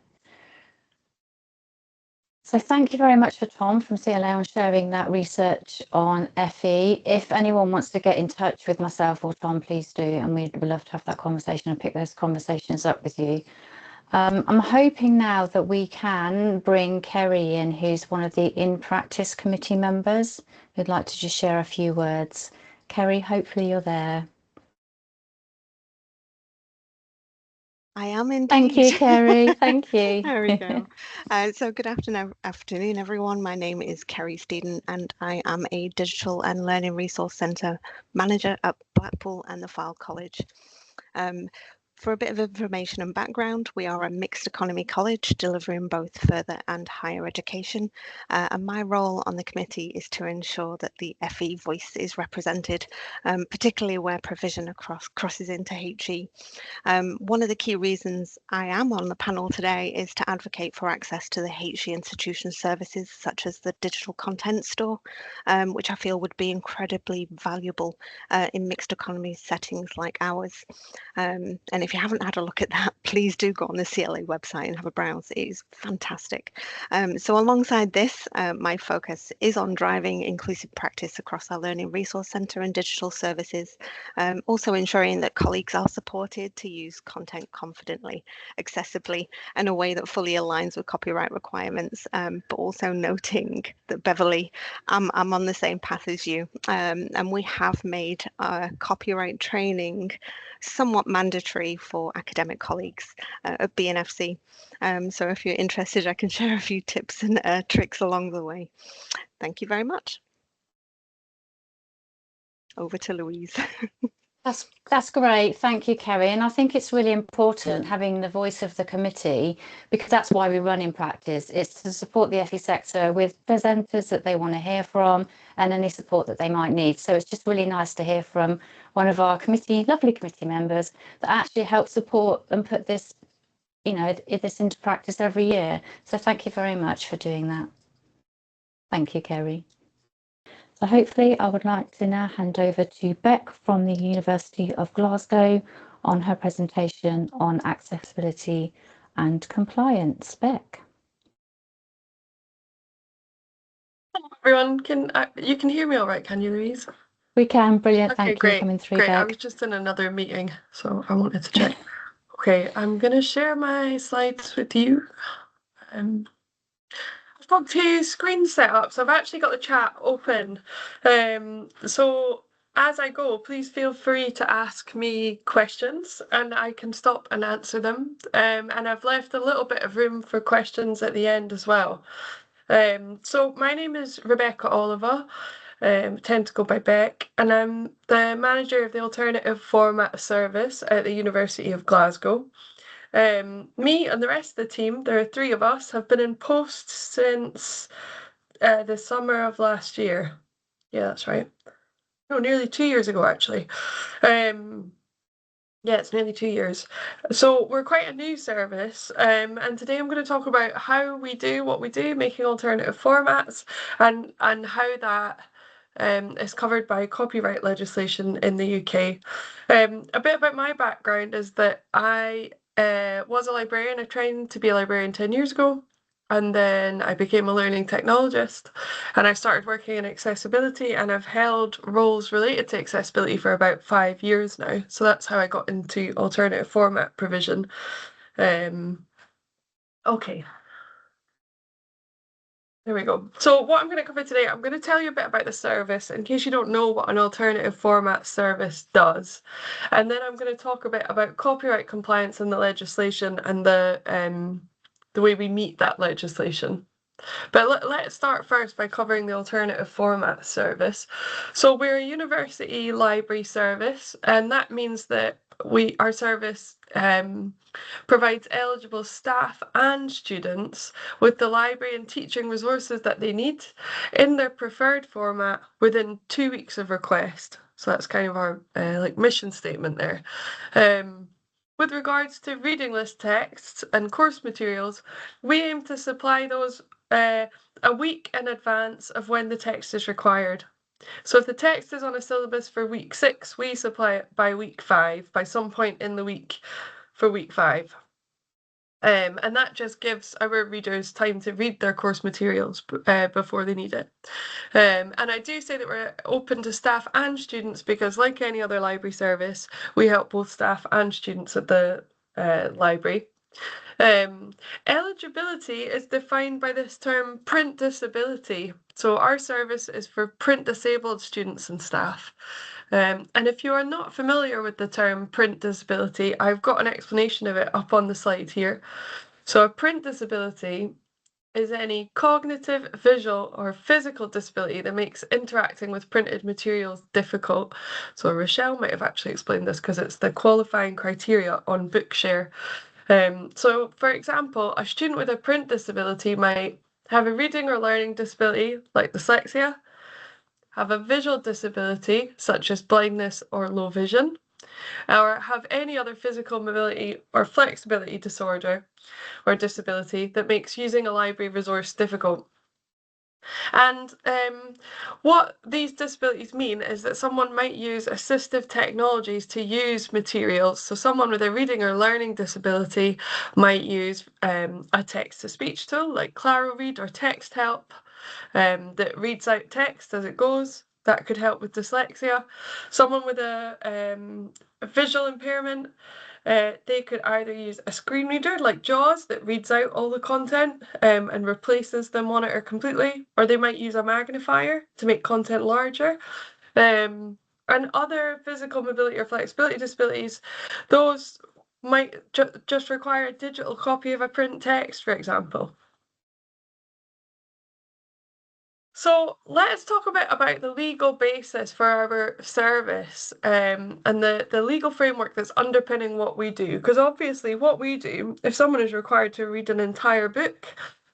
So thank you very much for Tom from CLA on sharing that research on FE. If anyone wants to get in touch with myself or Tom, please do, and we'd love to have that conversation and pick those conversations up with you. I'm hoping now that we can bring Kerry in, who's one of the InPractice committee members, who'd like to just share a few words. Kerry, hopefully you're there. I am indeed. Thank you, Kerry. Thank you. There we go. So good afternoon, everyone. My name is Kerry Steeden, and I am a Digital and Learning Resource Centre Manager at Blackpool and the Fylde College. For a bit of information and background, we are a mixed economy college delivering both further and higher education. And my role on the committee is to ensure that the FE voice is represented, particularly where provision crosses into HE. One of the key reasons I am on the panel today is to advocate for access to the HE institution services, such as the digital content store, which I feel would be incredibly valuable in mixed economy settings like ours. And if you haven't had a look at that, please do go on the CLA website and have a browse. It is fantastic. So alongside this, my focus is on driving inclusive practice across our Learning Resource Centre and digital services, also ensuring that colleagues are supported to use content confidently, accessibly, in a way that fully aligns with copyright requirements, but also noting that Beverly, I'm on the same path as you, and we have made copyright training somewhat mandatory for academic colleagues at BNFC. So if you're interested, I can share a few tips and tricks along the way. Thank you very much. Over to Louise. That's great. Thank you, Kerry. And I think it's really important having the voice of the committee, because that's why we run InPractice. It's to support the FE sector with presenters that they want to hear from and any support that they might need. So it's just really nice to hear from one of our lovely committee members that actually helps support and put this, this into practice every year. So thank you very much for doing that. Thank you, Kerry. So hopefully I would like to now hand over to Beck from the University of Glasgow on her presentation on accessibility and compliance. Beck. Hello everyone, you can hear me all right, can you, Louise? We can, brilliant. Okay, Thank great, you for coming through, great. I Beck. was just in another meeting, so I wanted to check. Okay, I'm gonna share my slides with you. I've got two screens set up, so I've actually got the chat open. So as I go, please feel free to ask me questions and I can stop and answer them. And I've left a little bit of room for questions at the end as well. So my name is Rebecca Oliver. Tend to go by Beck, and I'm the manager of the Alternative Format Service at the University of Glasgow. Me and the rest of the team, there are three of us, have been in post since the summer of last year. Yeah, that's right. No, nearly 2 years ago, actually. Yeah, it's nearly 2 years. So we're quite a new service, and today I'm going to talk about how we do what we do, making alternative formats, and how that is covered by copyright legislation in the UK. A bit about my background is that I was a librarian. I trained to be a librarian 10 years ago, and then I became a learning technologist, and I started working in accessibility, and I've held roles related to accessibility for about 5 years now. So that's how I got into alternative format provision. Okay. There we go. So what I'm going to cover today, I'm going to tell you a bit about the service in case you don't know what an alternative format service does. And then I'm going to talk a bit about copyright compliance and the legislation and the way we meet that legislation. But let's start first by covering the alternative format service. So we're a university library service, and that means that our service provides eligible staff and students with the library and teaching resources that they need in their preferred format within 2 weeks of request. So that's kind of our mission statement there. With regards to reading list texts and course materials, we aim to supply those a week in advance of when the text is required. So if the text is on a syllabus for week 6, we supply it by week 5, by some point in the week for week 5. And that just gives our readers time to read their course materials before they need it. And I do say that we're open to staff and students because, like any other library service, we help both staff and students at the library. Eligibility is defined by this term print disability. So our service is for print disabled students and staff. And if you are not familiar with the term print disability, I've got an explanation of it up on the slide here. So a print disability is any cognitive, visual, or physical disability that makes interacting with printed materials difficult. So Rochelle might have actually explained this because it's the qualifying criteria on Bookshare. So, for example, a student with a print disability might have a reading or learning disability like dyslexia, have a visual disability such as blindness or low vision, or have any other physical mobility or flexibility disorder or disability that makes using a library resource difficult. And what these disabilities mean is that someone might use assistive technologies to use materials. So someone with a reading or learning disability might use a text-to-speech tool like ClaroRead or Text Help that reads out text as it goes. That could help with dyslexia. Someone with a visual impairment, they could either use a screen reader like JAWS that reads out all the content and replaces the monitor completely, or they might use a magnifier to make content larger. And other physical mobility or flexibility disabilities, those might just require a digital copy of a print text, for example. So let's talk a bit about the legal basis for our service and the legal framework that's underpinning what we do. Because obviously what we do, if someone is required to read an entire book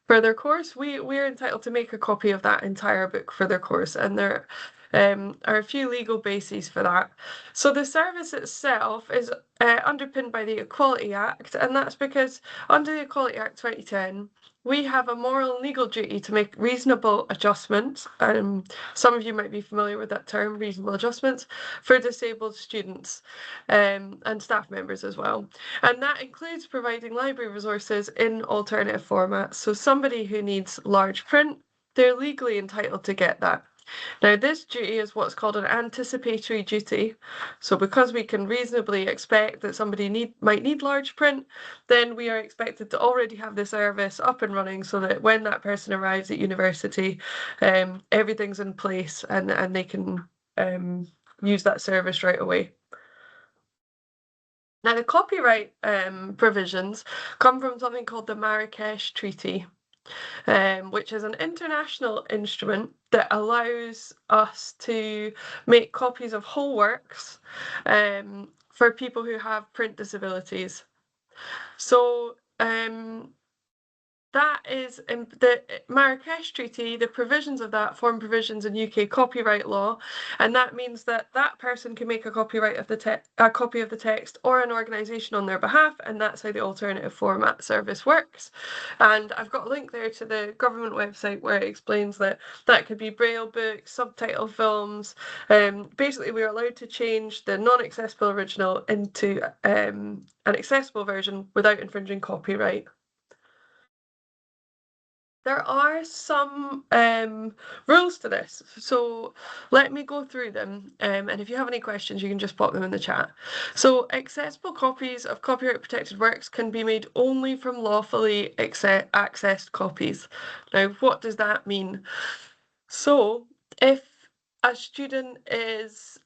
for their course, we're entitled to make a copy of that entire book for their course, and there are a few legal bases for that. So the service itself is underpinned by the Equality Act, and that's because under the Equality Act 2010, we have a moral and legal duty to make reasonable adjustments. Some of you might be familiar with that term, reasonable adjustments, for disabled students and staff members as well. And that includes providing library resources in alternative formats. So somebody who needs large print, they're legally entitled to get that. Now, this duty is what's called an anticipatory duty. So because we can reasonably expect that somebody might need large print, then we are expected to already have the service up and running so that when that person arrives at university, everything's in place and they can use that service right away. Now, the copyright provisions come from something called the Marrakesh Treaty, which is an international instrument that allows us to make copies of whole works for people who have print disabilities. So that is the Marrakesh Treaty. The provisions of that form provisions in UK copyright law, and that means that that person can make a copy of the text or an organisation on their behalf, and that's how the alternative format service works. And I've got a link there to the government website where it explains that could be braille books, subtitle films. Basically, we're allowed to change the non-accessible original into an accessible version without infringing copyright. There are some rules to this, so let me go through them, and if you have any questions you can just pop them in the chat. So accessible copies of copyright protected works can be made only from lawfully accessed copies. Now, what does that mean? So if a student is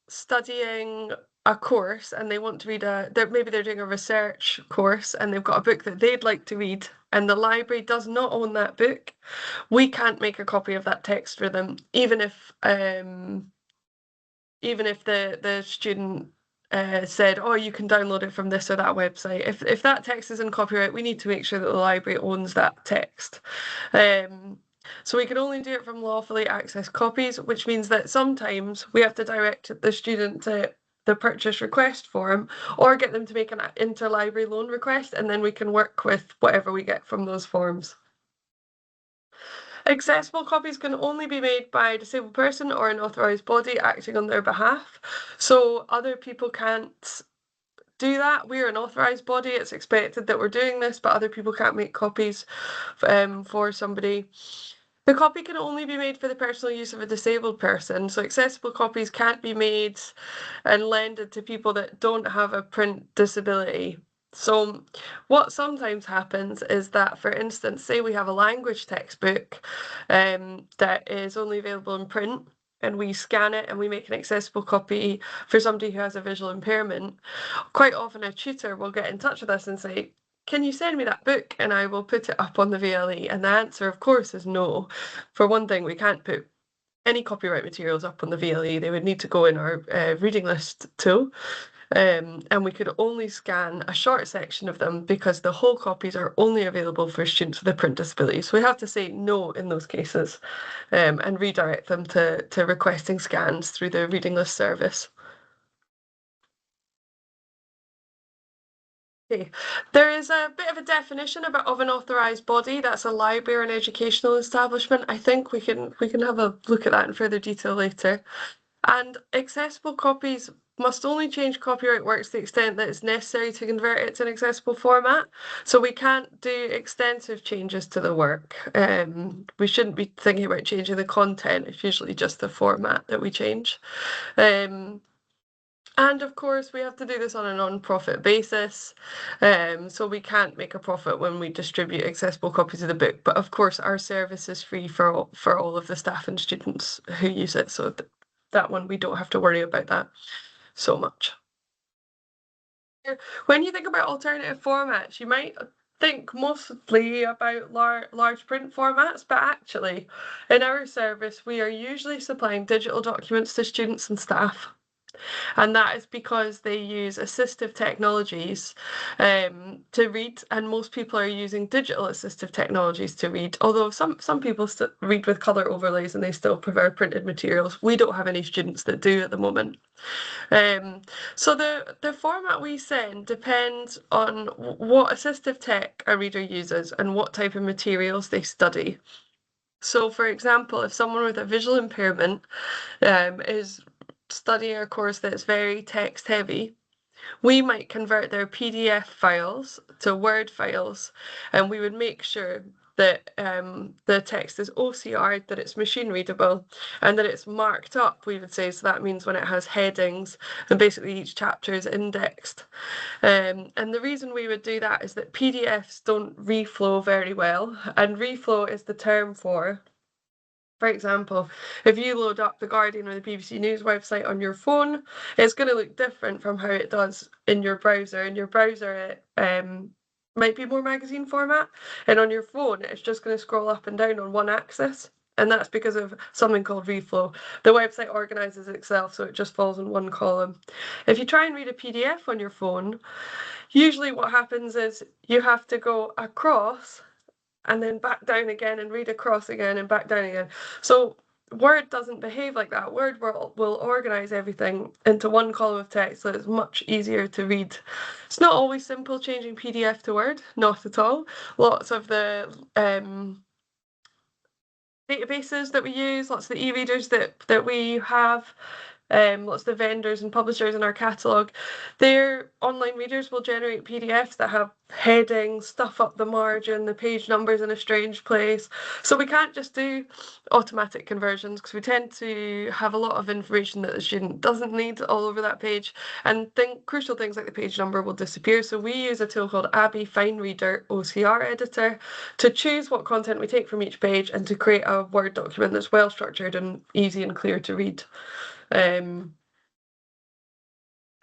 studying a course and they want to read maybe they're doing a research course and they've got a book that they'd like to read and the library does not own that book, we can't make a copy of that text for them, even if the student said, oh, you can download it from this or that website. If that text is in copyright, we need to make sure that the library owns that text. So we can only do it from lawfully accessed copies, which means that sometimes we have to direct the student to the purchase request form or get them to make an interlibrary loan request, and then we can work with whatever we get from those forms. Accessible copies can only be made by a disabled person or an authorised body acting on their behalf. So other people can't do that. We're an authorised body. It's expected that we're doing this, but other people can't make copies for somebody. The copy can only be made for the personal use of a disabled person, so accessible copies can't be made and lended to people that don't have a print disability. So what sometimes happens is that, for instance, say we have a language textbook that is only available in print, and we scan it and we make an accessible copy for somebody who has a visual impairment, quite often a tutor will get in touch with us and say, can you send me that book and I will put it up on the VLE? And the answer, of course, is no. For one thing, we can't put any copyright materials up on the VLE. They would need to go in our reading list tool. And we could only scan a short section of them because the whole copies are only available for students with a print disability. So we have to say no in those cases and redirect them to requesting scans through the reading list service. Okay. There is a bit of a definition of an authorised body. That's a library or an educational establishment. I think we can have a look at that in further detail later. And accessible copies must only change copyright works to the extent that it's necessary to convert it to an accessible format. So we can't do extensive changes to the work. We shouldn't be thinking about changing the content. It's usually just the format that we change. And of course, we have to do this on a non-profit basis. So we can't make a profit when we distribute accessible copies of the book. But of course, our service is free for all of the staff and students who use it. So that one, we don't have to worry about that so much. When you think about alternative formats, you might think mostly about large print formats, but actually, in our service, we are usually supplying digital documents to students and staff. And that is because they use assistive technologies to read, and most people are using digital assistive technologies to read, although some people read with colour overlays and they still prefer printed materials. We don't have any students that do at the moment. So the format we send depends on what assistive tech a reader uses and what type of materials they study. So for example, if someone with a visual impairment is studying a course that's very text heavy, we might convert their PDF files to Word files, and we would make sure that the text is OCR'd, that it's machine readable, and that it's marked up, we would say. So that means when it has headings, and basically each chapter is indexed. And the reason we would do that is that PDFs don't reflow very well, and reflow is the term for example, if you load up the Guardian or the BBC News website on your phone, it's going to look different from how it does in your browser. In your browser, it might be more magazine format, and on your phone, it's just going to scroll up and down on one axis. And that's because of something called reflow. The website organises itself so it just falls in one column. If you try and read a PDF on your phone, usually what happens is you have to go across and then back down again and read across again and back down again. So Word doesn't behave like that. Word will organise everything into one column of text, so it's much easier to read. It's not always simple changing PDF to Word, not at all. Lots of the databases that we use, lots of the e-readers that we have, lots of the vendors and publishers in our catalogue, their online readers will generate PDFs that have headings, stuff up the margin, the page numbers in a strange place. So we can't just do automatic conversions because we tend to have a lot of information that the student doesn't need all over that page, and crucial things like the page number will disappear. So we use a tool called Abby Fine Reader OCR Editor to choose what content we take from each page and to create a Word document that's well structured and easy and clear to read. I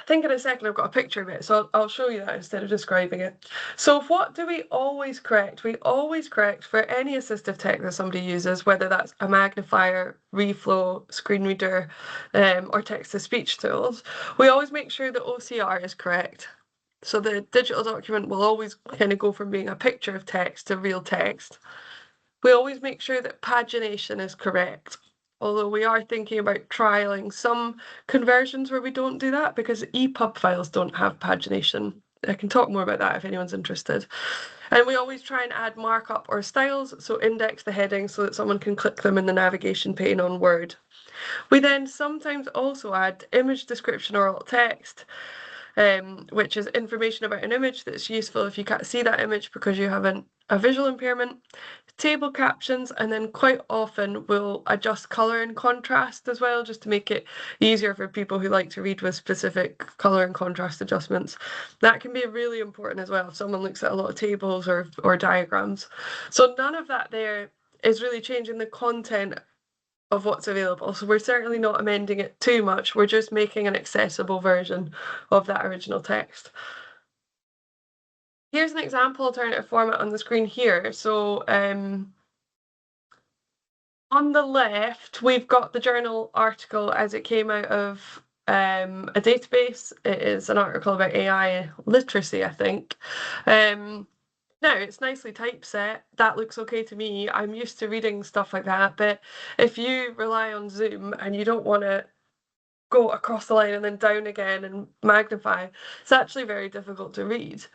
think in a second I've got a picture of it, so I'll show you that instead of describing it. So what do we always correct? We always correct for any assistive tech that somebody uses, whether that's a magnifier, reflow, screen reader, or text-to-speech tools. We always make sure that OCR is correct. So the digital document will always kind of go from being a picture of text to real text. We always make sure that pagination is correct, although we are thinking about trialing some conversions where we don't do that because EPUB files don't have pagination. I can talk more about that if anyone's interested. And we always try and add markup or styles, so index the headings so that someone can click them in the navigation pane on Word. We then sometimes also add image description or alt text, which is information about an image that's useful if you can't see that image because you have a visual impairment, table captions, and then quite often we'll adjust colour and contrast as well, just to make it easier for people who like to read with specific colour and contrast adjustments. That can be really important as well if someone looks at a lot of tables or diagrams. So none of that there is really changing the content of what's available. So we're certainly not amending it too much. We're just making an accessible version of that original text. Here's an example alternative format on the screen here. So on the left, we've got the journal article as it came out of a database. It is an article about AI literacy, I think. Now, it's nicely typeset. That looks okay to me. I'm used to reading stuff like that. But if you rely on Zoom and you don't want to go across the line and then down again and magnify, it's actually very difficult to read.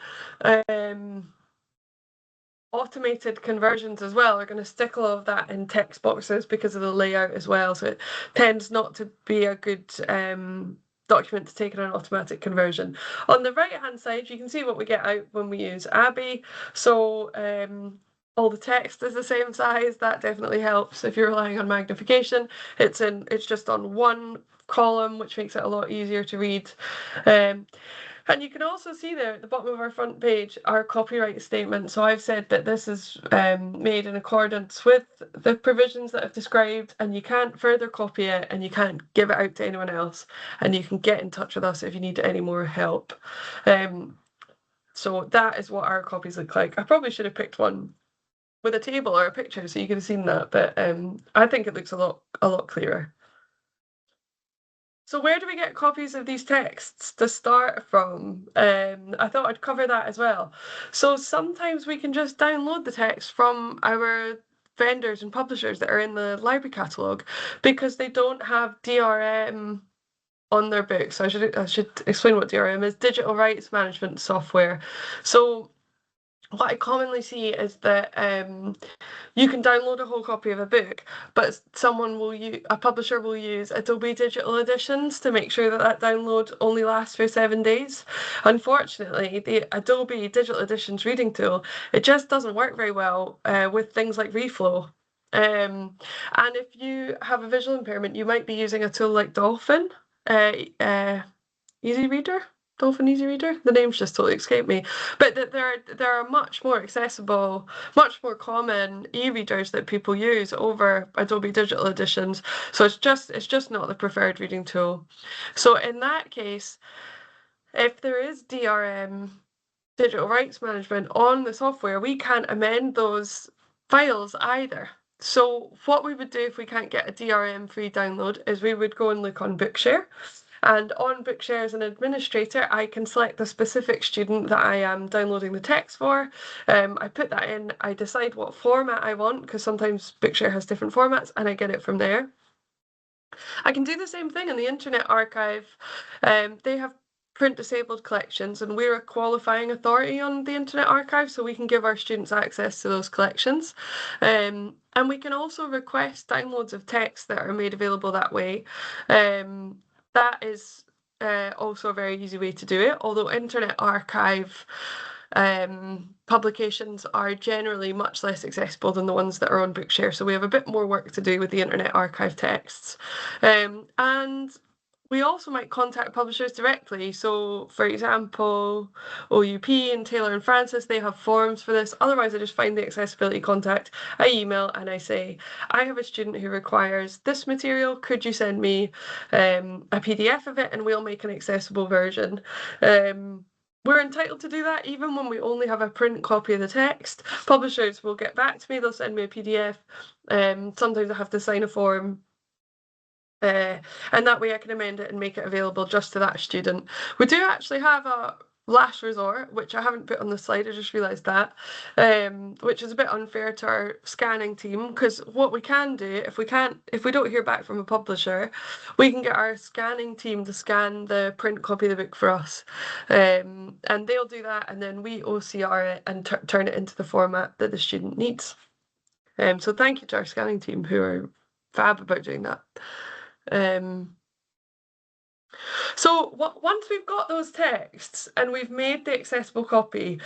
Automated conversions as well are going to stick all of that in text boxes because of the layout as well. So it tends not to be a good document to take in an automatic conversion. On the right hand side, you can see what we get out when we use Abby. So all the text is the same size. That definitely helps if you're relying on magnification. It's just on one column, which makes it a lot easier to read. And you can also see there at the bottom of our front page our copyright statement. So I've said that this is made in accordance with the provisions that I've described, and you can't further copy it and you can't give it out to anyone else. And you can get in touch with us if you need any more help. So that is what our copies look like. I probably should have picked one with a table or a picture so you could have seen that, but I think it looks a lot clearer. So where do we get copies of these texts to start from? I thought I'd cover that as well. So sometimes we can just download the text from our vendors and publishers that are in the library catalogue because they don't have DRM on their books. So I should explain what DRM is, digital rights management software. So what I commonly see is that you can download a whole copy of a book, but a publisher will use Adobe Digital Editions to make sure that that download only lasts for 7 days. Unfortunately, the Adobe Digital Editions reading tool, it just doesn't work very well with things like reflow. And if you have a visual impairment, you might be using a tool like Dolphin, Easy Reader. Dolphin Easy Reader? The names just totally escaped me. But there are much more accessible, much more common e-readers that people use over Adobe Digital Editions. So it's just not the preferred reading tool. So in that case, if there is DRM, digital rights management, on the software, we can't amend those files either. So what we would do if we can't get a DRM free download is we would go and look on Bookshare. And on Bookshare as an administrator, I can select the specific student that I am downloading the text for. I put that in, I decide what format I want, because sometimes Bookshare has different formats, and I get it from there. I can do the same thing in the Internet Archive. They have print disabled collections, and we're a qualifying authority on the Internet Archive, so we can give our students access to those collections. And we can also request downloads of text that are made available that way. That is also a very easy way to do it, although Internet Archive publications are generally much less accessible than the ones that are on Bookshare, so we have a bit more work to do with the Internet Archive texts. And we also might contact publishers directly. So, for example, OUP and Taylor and Francis, they have forms for this. Otherwise, I just find the accessibility contact, I email and I say, I have a student who requires this material. Could you send me a PDF of it, and we'll make an accessible version. We're entitled to do that even when we only have a print copy of the text. Publishers will get back to me, they'll send me a PDF. Sometimes I have to sign a form. And that way I can amend it and make it available just to that student. We do actually have a last resort, which I haven't put on the slide, I just realised that, which is a bit unfair to our scanning team, because what we can do, if we don't hear back from a publisher, we can get our scanning team to scan the print copy of the book for us. And they'll do that, and then we OCR it and turn it into the format that the student needs. So thank you to our scanning team, who are fab about doing that. So once we've got those texts and we've made the accessible copy,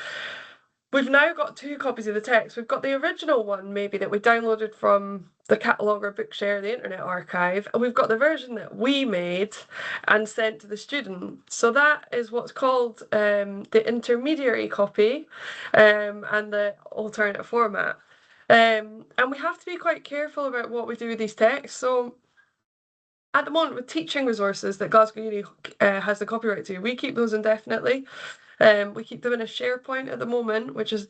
we've now got two copies of the text. We've got the original one, maybe, that we downloaded from the catalogue or Bookshare, the Internet Archive, and we've got the version that we made and sent to the student. So that is what's called the intermediary copy and the alternative format. And we have to be quite careful about what we do with these texts. So at the moment, with teaching resources that Glasgow Uni has the copyright to, we keep those indefinitely. We keep them in a SharePoint at the moment, which is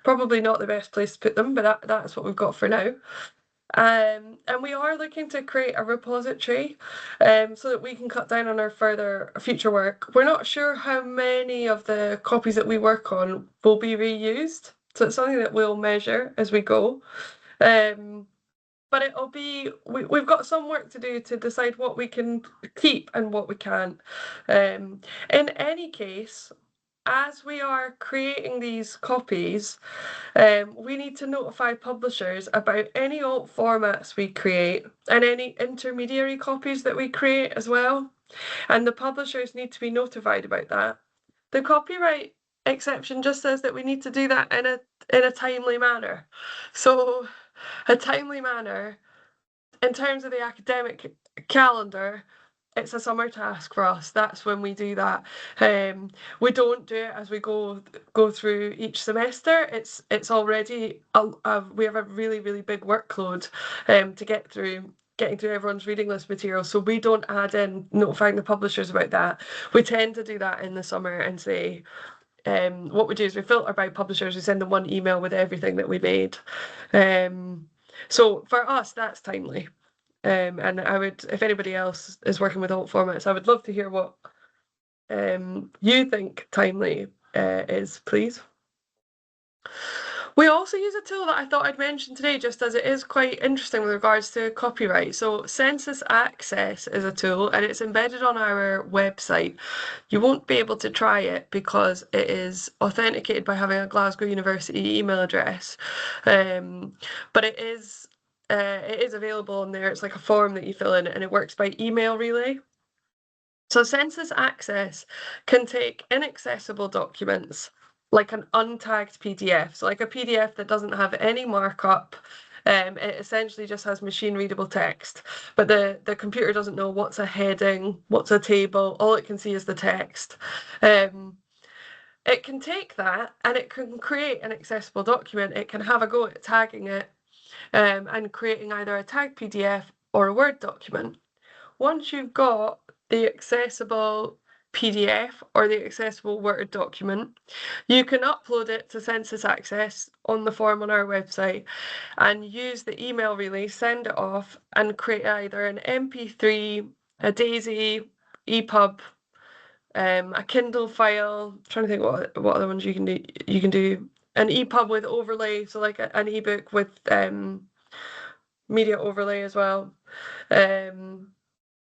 probably not the best place to put them, but that's what we've got for now. And we are looking to create a repository so that we can cut down on our future work. We're not sure how many of the copies that we work on will be reused, so it's something that we'll measure as we go. But it'll be, we've got some work to do to decide what we can keep and what we can't. In any case, as we are creating these copies, we need to notify publishers about any alt formats we create and any intermediary copies that we create as well. And the publishers need to be notified about that. The copyright exception just says that we need to do that in a timely manner. So a timely manner, in terms of the academic calendar, it's a summer task for us. That's when we do that. We don't do it as we go through each semester. It's already we have a really big workload to get through. Getting through everyone's reading list material, so we don't add in notifying the publishers about that. We tend to do that in the summer and say, what we do is we filter by publishers. We send them one email with everything that we made. So for us, that's timely. And I would, if anybody else is working with alt formats, I would love to hear what you think timely is, please. We also use a tool that I thought I'd mention today, just as it is quite interesting with regards to copyright. So Census Access is a tool, and it's embedded on our website. You won't be able to try it because it is authenticated by having a Glasgow University email address, but it is available on there. It's like a form that you fill in, and it works by email relay. So Census Access can take inaccessible documents, like an untagged PDF, so like a PDF that doesn't have any markup. It essentially just has machine readable text, but the computer doesn't know what's a heading, what's a table. All it can see is the text. It can take that and it can create an accessible document. It can have a go at tagging it and creating either a tagged PDF or a Word document. Once you've got the accessible PDF or the accessible Word document, you can upload it to Census Access on the form on our website and use the email relay, send it off, and create either an MP3, a DAISY, EPUB, a Kindle file. I'm trying to think what other ones you can do. You can do an EPUB with overlay, so like an ebook with media overlay as well.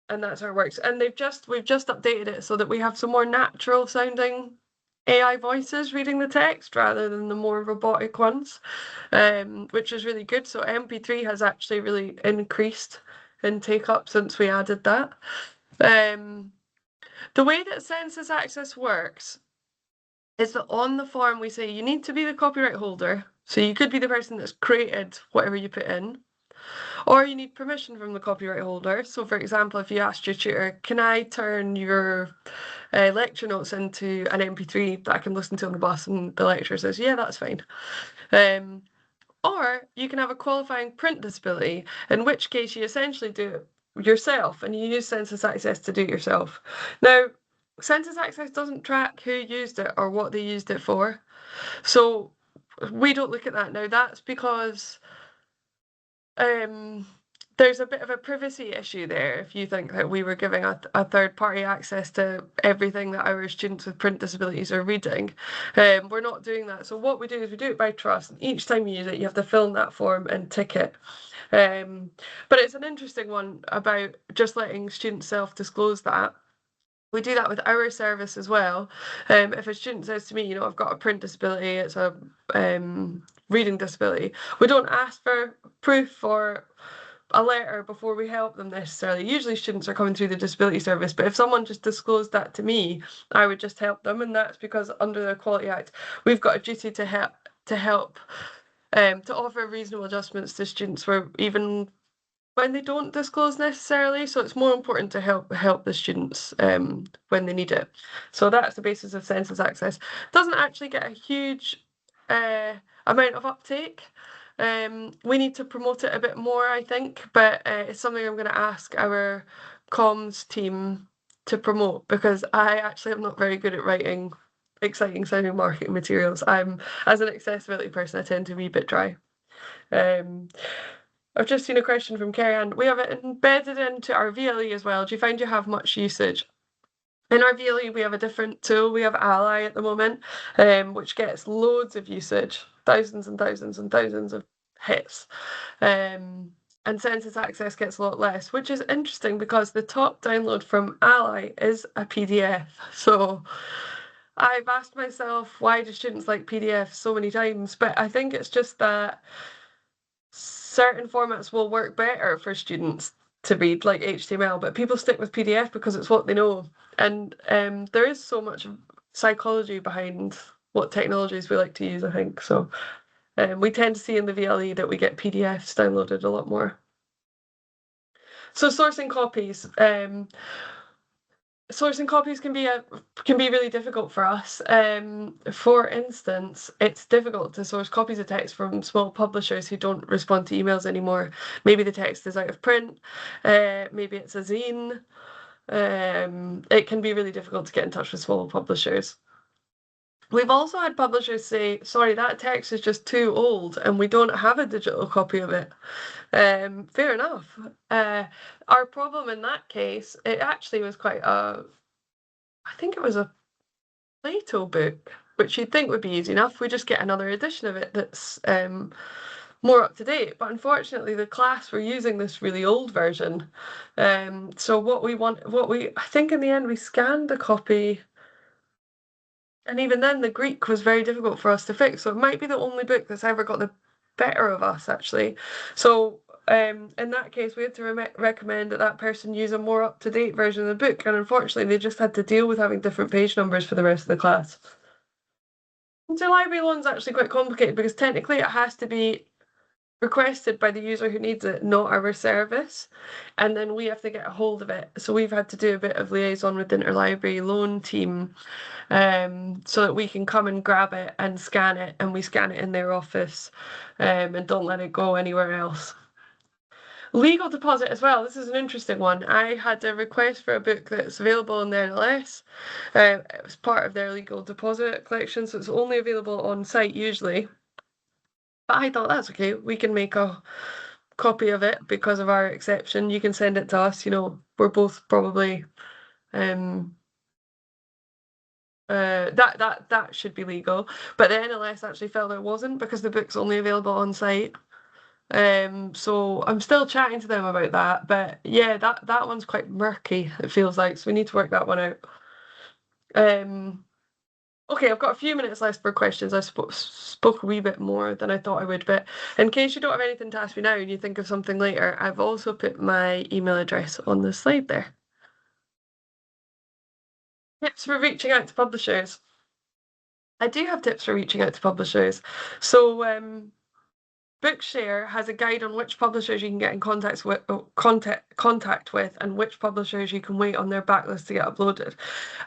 And that's how it works. And we've just updated it so that we have some more natural sounding AI voices reading the text rather than the more robotic ones, which is really good. So MP3 has actually really increased in take up since we added that. The way that Census Access works is that on the form we say you need to be the copyright holder. So you could be the person that's created whatever you put in, or you need permission from the copyright holder. So for example, if you asked your tutor, can I turn your lecture notes into an MP3 that I can listen to on the bus, and the lecturer says, yeah, that's fine. Or you can have a qualifying print disability, in which case you essentially do it yourself and you use Census Access to do it yourself. Now, Census Access doesn't track who used it or what they used it for. So we don't look at that now. That's because there's a bit of a privacy issue there if you think that we were giving a third party access to everything that our students with print disabilities are reading. We're not doing that. So what we do is we do it by trust, and each time you use it you have to fill in that form and tick it. But it's an interesting one about just letting students self-disclose that. We do that with our service as well. If a student says to me, you know, I've got a print disability, it's a reading disability, we don't ask for proof or a letter before we help them necessarily. Usually students are coming through the disability service, but if someone just disclosed that to me, I would just help them, and that's because under the Equality Act, we've got a duty to help to offer reasonable adjustments to students where even when they don't disclose necessarily. So it's more important to help the students when they need it. So that's the basis of Census Access. Doesn't actually get a huge amount of uptake. We need to promote it a bit more, I think, but it's something I'm going to ask our comms team to promote, because I actually am not very good at writing exciting sounding marketing materials. As an accessibility person, I tend to be a bit dry. I've just seen a question from Carrie Ann. We have it embedded into our VLE as well. Do you find you have much usage? In our VLE, we have a different tool. We have Ally at the moment, which gets loads of usage, thousands and thousands and thousands of hits. And census access gets a lot less, which is interesting because the top download from Ally is a PDF. So I've asked myself, why do students like PDFs so many times? But I think it's just that certain formats will work better for students to read, like HTML, but people stick with PDF because it's what they know. And there is so much psychology behind what technologies we like to use, I think. So we tend to see in the VLE that we get PDFs downloaded a lot more. So sourcing copies. Sourcing copies can be really difficult for us. For instance, it's difficult to source copies of text from small publishers who don't respond to emails anymore. Maybe the text is out of print, maybe it's a zine. It can be really difficult to get in touch with small publishers. We've also had publishers say, sorry, that text is just too old and we don't have a digital copy of it. Fair enough. Our problem in that case, it actually was quite I think it was a Plato book, which you'd think would be easy enough. We just get another edition of it that's more up to date. But unfortunately, the class were using this really old version. So I think in the end we scanned the copy. And even then, the Greek was very difficult for us to fix. So it might be the only book that's ever got the better of us, actually. So in that case, we had to recommend that person use a more up-to-date version of the book. And unfortunately, they just had to deal with having different page numbers for the rest of the class. Interlibrary loan's actually quite complicated because technically it has to be requested by the user who needs it, not our service, and then we have to get a hold of it. So we've had to do a bit of liaison with the interlibrary loan team, so that we can come and grab it and scan it, and we scan it in their office, and don't let it go anywhere else. Legal deposit as well. This is an interesting one. I had a request for a book that's available in the NLS. It was part of their legal deposit collection, so it's only available on site usually. But I thought, that's okay, we can make a copy of it because of our exception. You can send it to us, we're both probably that should be legal. But the NLS actually felt it wasn't because the book's only available on site. So I'm still chatting to them about that. But yeah, that one's quite murky, it feels like, so we need to work that one out. Okay, I've got a few minutes left for questions. I spoke a wee bit more than I thought I would, but in case you don't have anything to ask me now and you think of something later, I've also put my email address on the slide there. Tips for reaching out to publishers. I do have tips for reaching out to publishers. So Bookshare has a guide on which publishers you can get in contact with and which publishers you can wait on their backlist to get uploaded.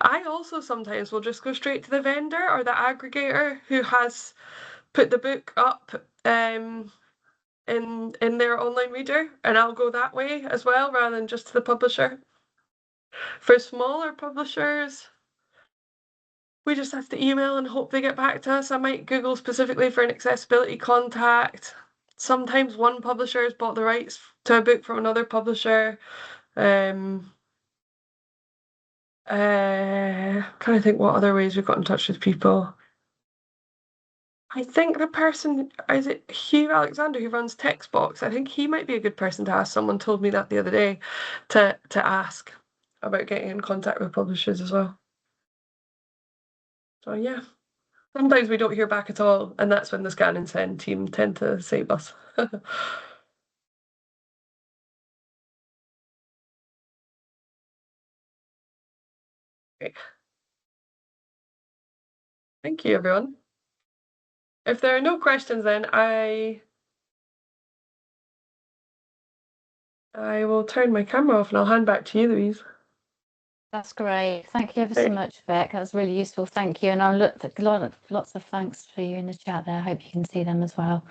I also sometimes will just go straight to the vendor or the aggregator who has put the book up in their online reader, and I'll go that way as well rather than just to the publisher. For smaller publishers, we just have to email and hope they get back to us. I might Google specifically for an accessibility contact. Sometimes one publisher has bought the rights to a book from another publisher. Trying to think what other ways we've got in touch with people. I think the person, is it Hugh Alexander who runs Textbox? I think he might be a good person to ask. Someone told me that the other day to ask about getting in contact with publishers as well. So yeah, sometimes we don't hear back at all, and that's when the scan and send team tend to save us. Great. Thank you, everyone. If there are no questions, then I will turn my camera off and I'll hand back to you, Louise. That's great. Thank you ever so much, Vic. That was really useful. Thank you. And I'll look at lots of thanks for you in the chat there. I hope you can see them as well.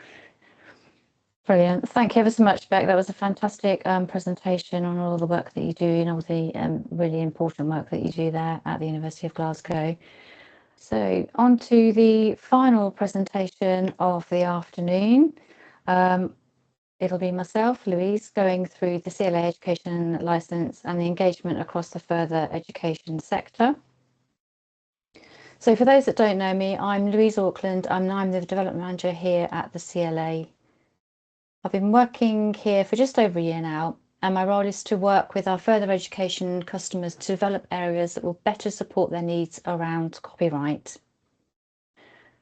Brilliant. Thank you ever so much, Beck. That was a fantastic presentation on all the work that you do and all the really important work that you do there at the University of Glasgow. So on to the final presentation of the afternoon. It'll be myself, Louise, going through the CLA education licence and the engagement across the further education sector. So for those that don't know me, I'm Louise Auckland. I'm the development manager here at the CLA. I've been working here for just over a year now, and my role is to work with our further education customers to develop areas that will better support their needs around copyright.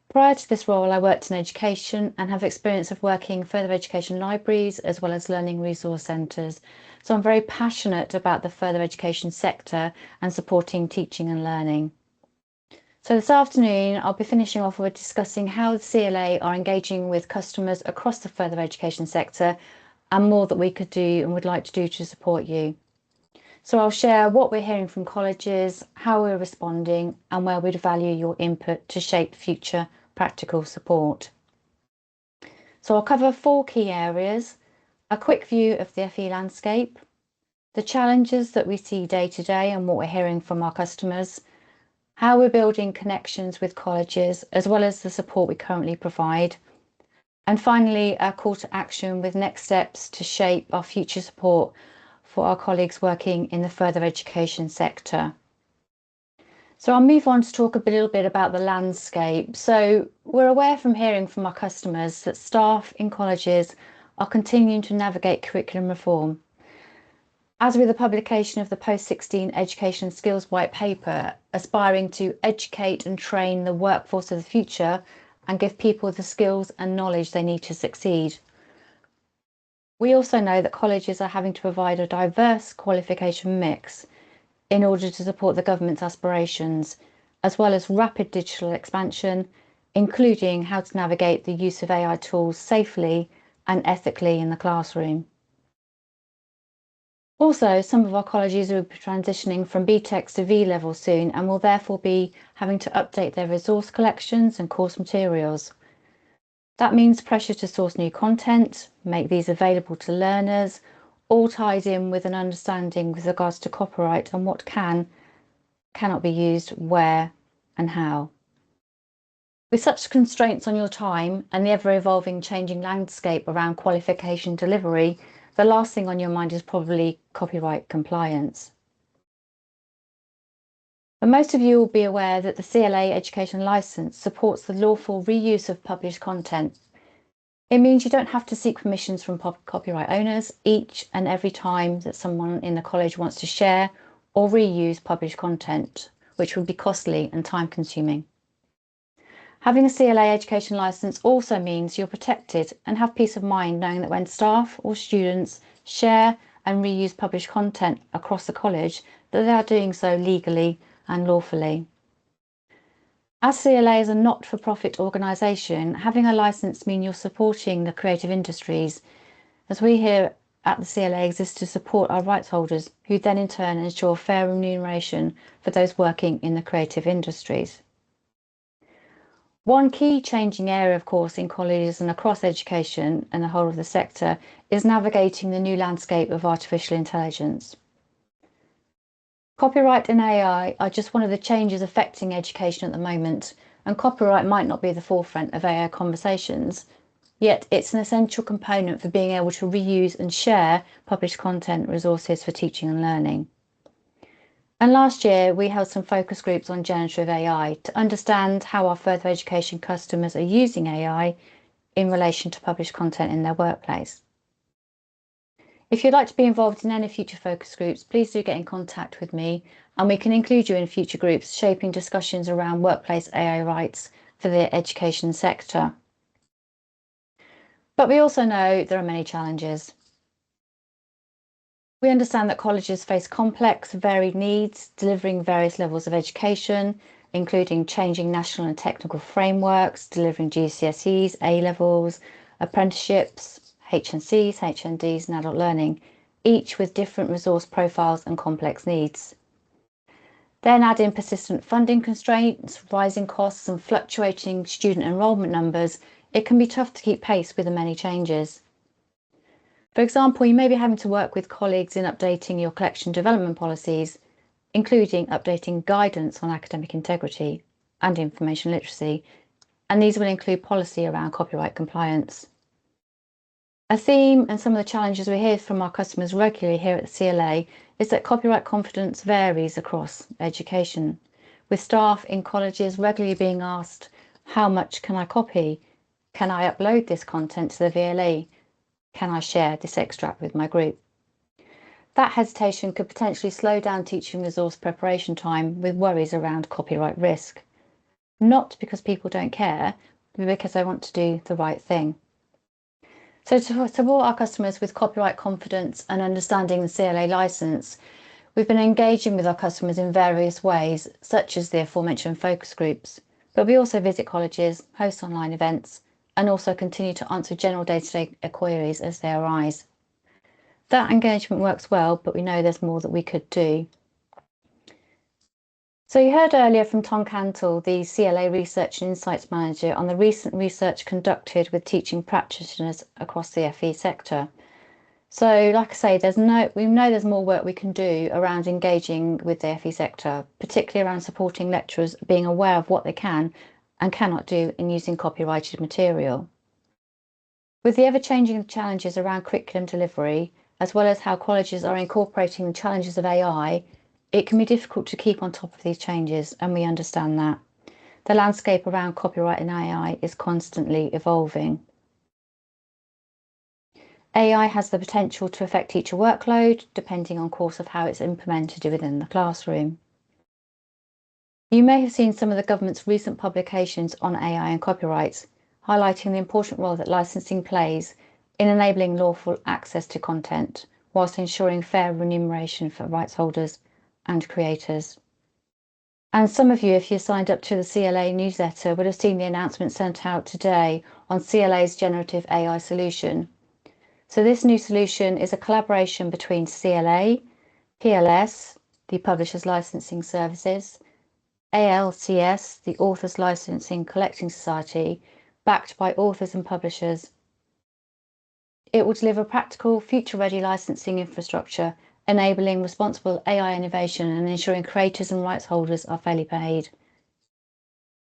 Prior to this role, I worked in education and have experience of working in further education libraries as well as learning resource centres. So I'm very passionate about the further education sector and supporting teaching and learning. So this afternoon, I'll be finishing off with discussing how the CLA are engaging with customers across the further education sector and more that we could do and would like to do to support you. So I'll share what we're hearing from colleges, how we're responding, and where we'd value your input to shape future practical support. So I'll cover 4 key areas: a quick view of the FE landscape, the challenges that we see day to day and what we're hearing from our customers, how we're building connections with colleges, as well as the support we currently provide. And finally, a call to action with next steps to shape our future support for our colleagues working in the further education sector. So I'll move on to talk a little bit about the landscape. So we're aware from hearing from our customers that staff in colleges are continuing to navigate curriculum reform. As with the publication of the Post-16 Education Skills White Paper, aspiring to educate and train the workforce of the future and give people the skills and knowledge they need to succeed. We also know that colleges are having to provide a diverse qualification mix in order to support the government's aspirations, as well as rapid digital expansion, including how to navigate the use of AI tools safely and ethically in the classroom. Also, some of our colleges will be transitioning from BTECs to V-level soon and will therefore be having to update their resource collections and course materials. That means pressure to source new content, make these available to learners, all tied in with an understanding with regards to copyright and what cannot be used, where and how. With such constraints on your time and the ever-evolving changing landscape around qualification delivery, the last thing on your mind is probably copyright compliance. But most of you will be aware that the CLA education licence supports the lawful reuse of published content. It means you don't have to seek permissions from copyright owners each and every time that someone in the college wants to share or reuse published content, which would be costly and time-consuming. Having a CLA education licence also means you're protected and have peace of mind knowing that when staff or students share and reuse published content across the college, that they are doing so legally and lawfully. As CLA is a not-for-profit organisation, having a licence means you're supporting the creative industries, as we here at the CLA exist to support our rights holders, who then in turn ensure fair remuneration for those working in the creative industries. One key changing area, of course, in colleges and across education and the whole of the sector is navigating the new landscape of artificial intelligence. Copyright and AI are just one of the changes affecting education at the moment, and copyright might not be the forefront of AI conversations, yet it's an essential component for being able to reuse and share published content resources for teaching and learning. And last year, we held some focus groups on generative AI to understand how our further education customers are using AI in relation to published content in their workplace. If you'd like to be involved in any future focus groups, please do get in contact with me and we can include you in future groups shaping discussions around workplace AI rights for the education sector. But we also know there are many challenges. We understand that colleges face complex, varied needs, delivering various levels of education, including changing national and technical frameworks, delivering GCSEs, A-levels, apprenticeships, HNCs, HNDs and adult learning, each with different resource profiles and complex needs. Then add in persistent funding constraints, rising costs and fluctuating student enrolment numbers, it can be tough to keep pace with the many changes. For example, you may be having to work with colleagues in updating your collection development policies, including updating guidance on academic integrity and information literacy, and these will include policy around copyright compliance. A theme and some of the challenges we hear from our customers regularly here at the CLA is that copyright confidence varies across education, with staff in colleges regularly being asked, how much can I copy? Can I upload this content to the VLE? Can I share this extract with my group? That hesitation could potentially slow down teaching resource preparation time with worries around copyright risk. Not because people don't care, but because they want to do the right thing. So to support our customers with copyright confidence and understanding the CLA licence, we've been engaging with our customers in various ways, such as the aforementioned focus groups, but we also visit colleges, host online events, and also continue to answer general day-to-day queries as they arise. That engagement works well, but we know there's more that we could do. So you heard earlier from Tom Cantle, the CLA Research and Insights Manager, on the recent research conducted with teaching practitioners across the FE sector. So like I say, we know there's more work we can do around engaging with the FE sector, particularly around supporting lecturers being aware of what they can and cannot do in using copyrighted material. With the ever-changing challenges around curriculum delivery, as well as how colleges are incorporating the challenges of AI, it can be difficult to keep on top of these changes, and we understand that. The landscape around copyright and AI is constantly evolving. AI has the potential to affect teacher workload, depending on course of how it's implemented within the classroom. You may have seen some of the government's recent publications on AI and copyright, highlighting the important role that licensing plays in enabling lawful access to content, whilst ensuring fair remuneration for rights holders and creators. And some of you, if you signed up to the CLA newsletter, would have seen the announcement sent out today on CLA's generative AI solution. So this new solution is a collaboration between CLA, PLS, the Publishers Licensing Services, ALCS, the Authors Licensing Collecting Society, backed by authors and publishers. It will deliver practical, future-ready licensing infrastructure, enabling responsible AI innovation and ensuring creators and rights holders are fairly paid.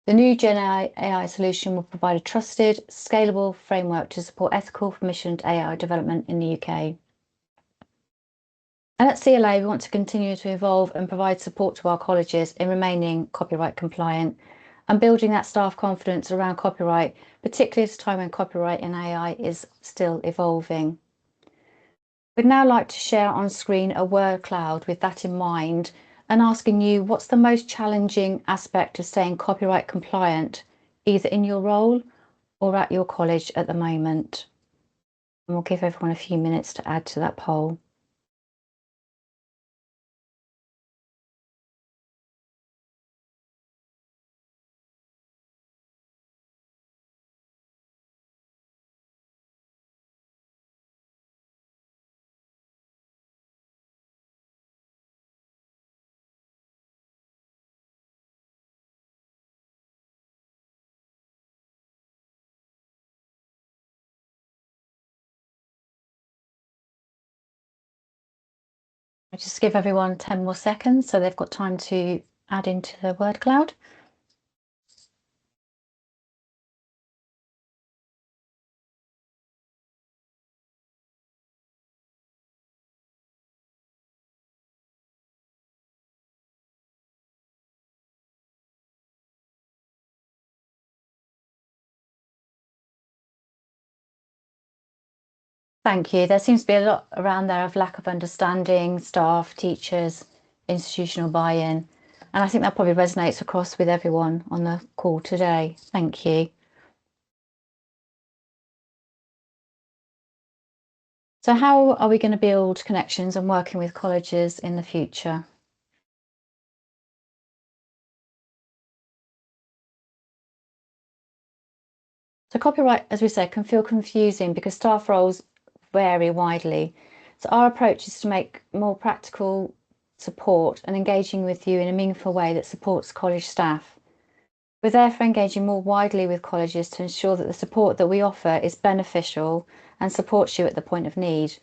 The new Gen AI solution will provide a trusted, scalable framework to support ethical, permissioned AI development in the UK. And at CLA, we want to continue to evolve and provide support to our colleges in remaining copyright compliant and building that staff confidence around copyright, particularly at a time when copyright and AI is still evolving. We'd now like to share on screen a word cloud with that in mind and asking you what's the most challenging aspect of staying copyright compliant, either in your role or at your college at the moment. And we'll give everyone a few minutes to add to that poll. I'll just give everyone 10 more seconds so they've got time to add into the word cloud. Thank you. There seems to be a lot around there of lack of understanding, staff, teachers, institutional buy-in, and I think that probably resonates across with everyone on the call today. Thank you. So how are we going to build connections and working with colleges in the future? So copyright, as we said, can feel confusing because staff roles vary widely. So our approach is to make more practical support and engaging with you in a meaningful way that supports college staff. We're therefore engaging more widely with colleges to ensure that the support that we offer is beneficial and supports you at the point of need.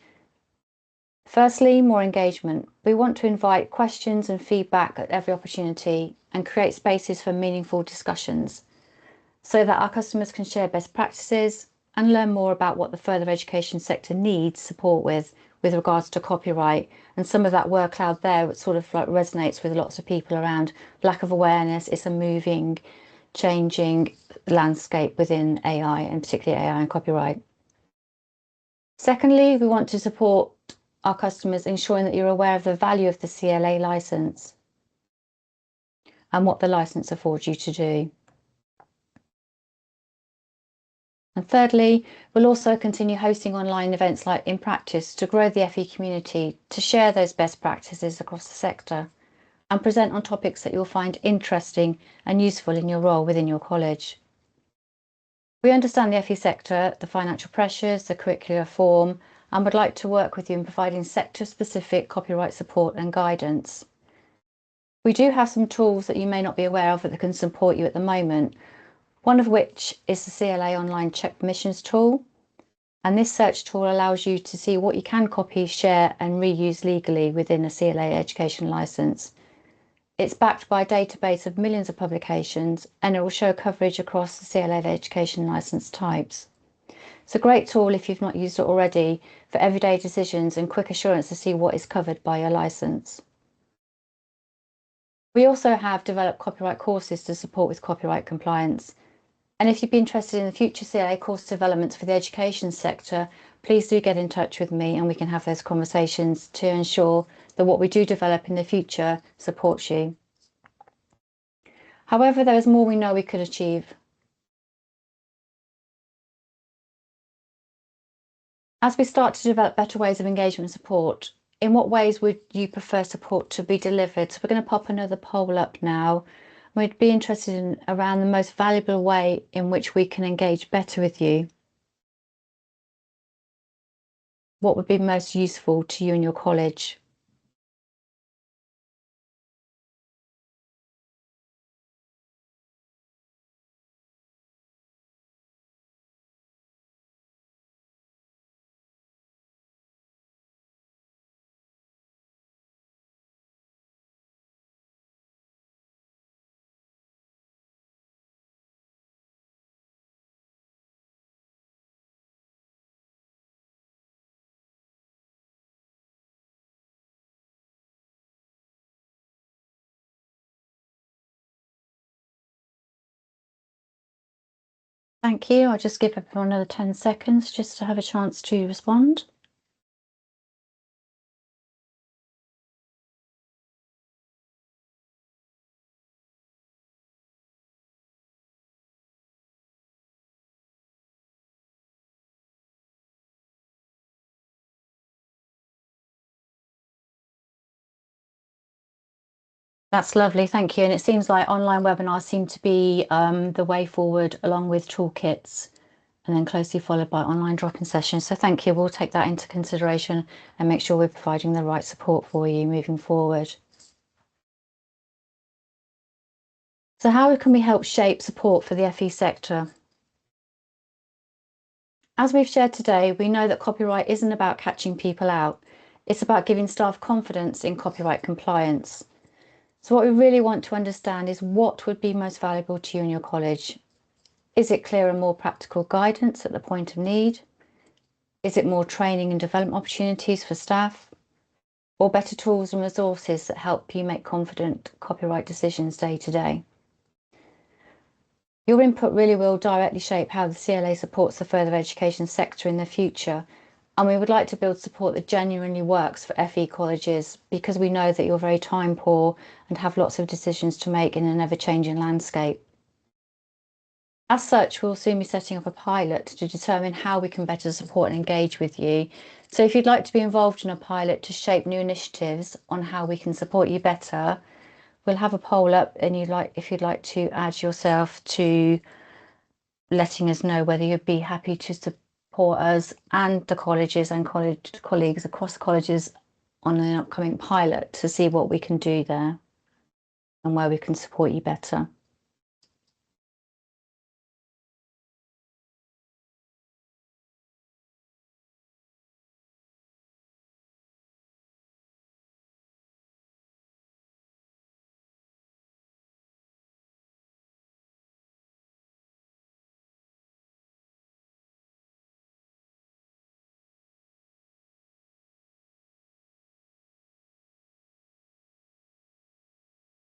Firstly, more engagement. We want to invite questions and feedback at every opportunity and create spaces for meaningful discussions so that our customers can share best practices and learn more about what the further education sector needs support with regards to copyright. And some of that word cloud there sort of like resonates with lots of people around lack of awareness. It's a moving, changing landscape within AI, and particularly AI and copyright. Secondly, we want to support our customers ensuring that you're aware of the value of the CLA license and what the license affords you to do. And thirdly, we'll also continue hosting online events like InPractice to grow the FE community, to share those best practices across the sector and present on topics that you'll find interesting and useful in your role within your college. We understand the FE sector, the financial pressures, the curricular reform, and would like to work with you in providing sector-specific copyright support and guidance. We do have some tools that you may not be aware of that can support you at the moment, one of which is the CLA online check permissions tool. And this search tool allows you to see what you can copy, share and reuse legally within a CLA education licence. It's backed by a database of millions of publications and it will show coverage across the CLA education licence types. It's a great tool if you've not used it already for everyday decisions and quick assurance to see what is covered by your licence. We also have developed copyright courses to support with copyright compliance. And if you'd be interested in the future CLA course developments for the education sector, please do get in touch with me and we can have those conversations to ensure that what we do develop in the future supports you. However, there is more we know we could achieve. As we start to develop better ways of engagement and support, in what ways would you prefer support to be delivered? So we're going to pop another poll up now. We'd be interested in around the most valuable way in which we can engage better with you. What would be most useful to you and your college? Thank you. I'll just give everyone another 10 seconds just to have a chance to respond. That's lovely, thank you. And it seems like online webinars seem to be the way forward, along with toolkits, and then closely followed by online drop-in sessions. So thank you. We'll take that into consideration and make sure we're providing the right support for you moving forward. So how can we help shape support for the FE sector? As we've shared today, we know that copyright isn't about catching people out. It's about giving staff confidence in copyright compliance. So what we really want to understand is what would be most valuable to you and your college. Is it clearer and more practical guidance at the point of need? Is it more training and development opportunities for staff? Or better tools and resources that help you make confident copyright decisions day to day? Your input really will directly shape how the CLA supports the further education sector in the future. And we would like to build support that genuinely works for FE colleges, because we know that you're very time poor and have lots of decisions to make in an ever-changing landscape. As such, we'll soon be setting up a pilot to determine how we can better support and engage with you. So if you'd like to be involved in a pilot to shape new initiatives on how we can support you better, we'll have a poll up, and if you'd like to add yourself to letting us know whether you'd be happy to support us and the colleges and college colleagues across the colleges on an upcoming pilot to see what we can do there and where we can support you better.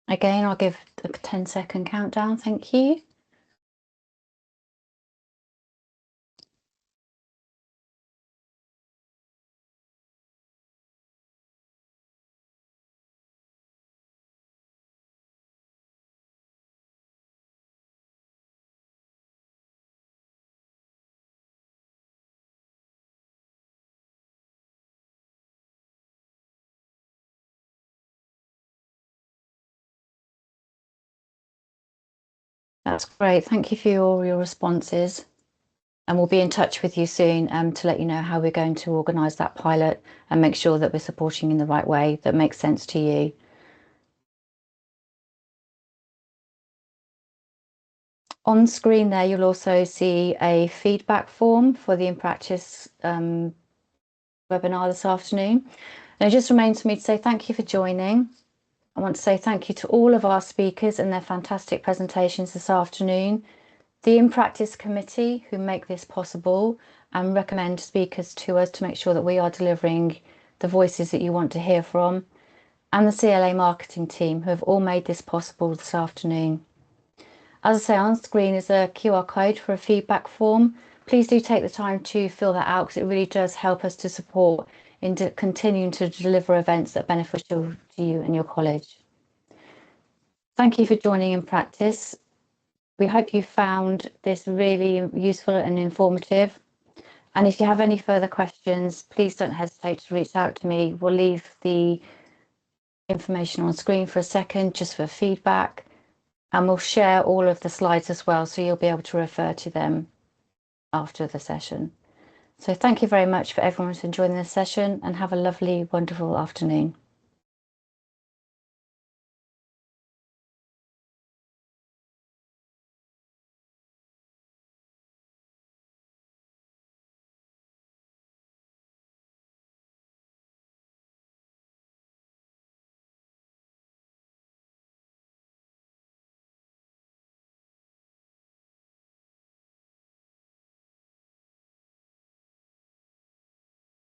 Again, I'll give a 10-second countdown. Thank you. That's great. Thank you for all your responses. And we'll be in touch with you soon to let you know how we're going to organise that pilot and make sure that we're supporting in the right way that makes sense to you. On screen there, you'll also see a feedback form for the InPractice webinar this afternoon. And it just remains for me to say thank you for joining. I want to say thank you to all of our speakers and their fantastic presentations this afternoon, the InPractice committee who make this possible and recommend speakers to us to make sure that we are delivering the voices that you want to hear from, and the CLA marketing team who have all made this possible this afternoon. As I say, on screen is a QR code for a feedback form. Please do take the time to fill that out because it really does help us to support in continuing to deliver events that are beneficial to you and your college. Thank you for joining InPractice. We hope you found this really useful and informative. And if you have any further questions, please don't hesitate to reach out to me. We'll leave the information on screen for a second just for feedback. And we'll share all of the slides as well, so you'll be able to refer to them after the session. So thank you very much for everyone who's enjoying this session, and have a lovely, wonderful afternoon.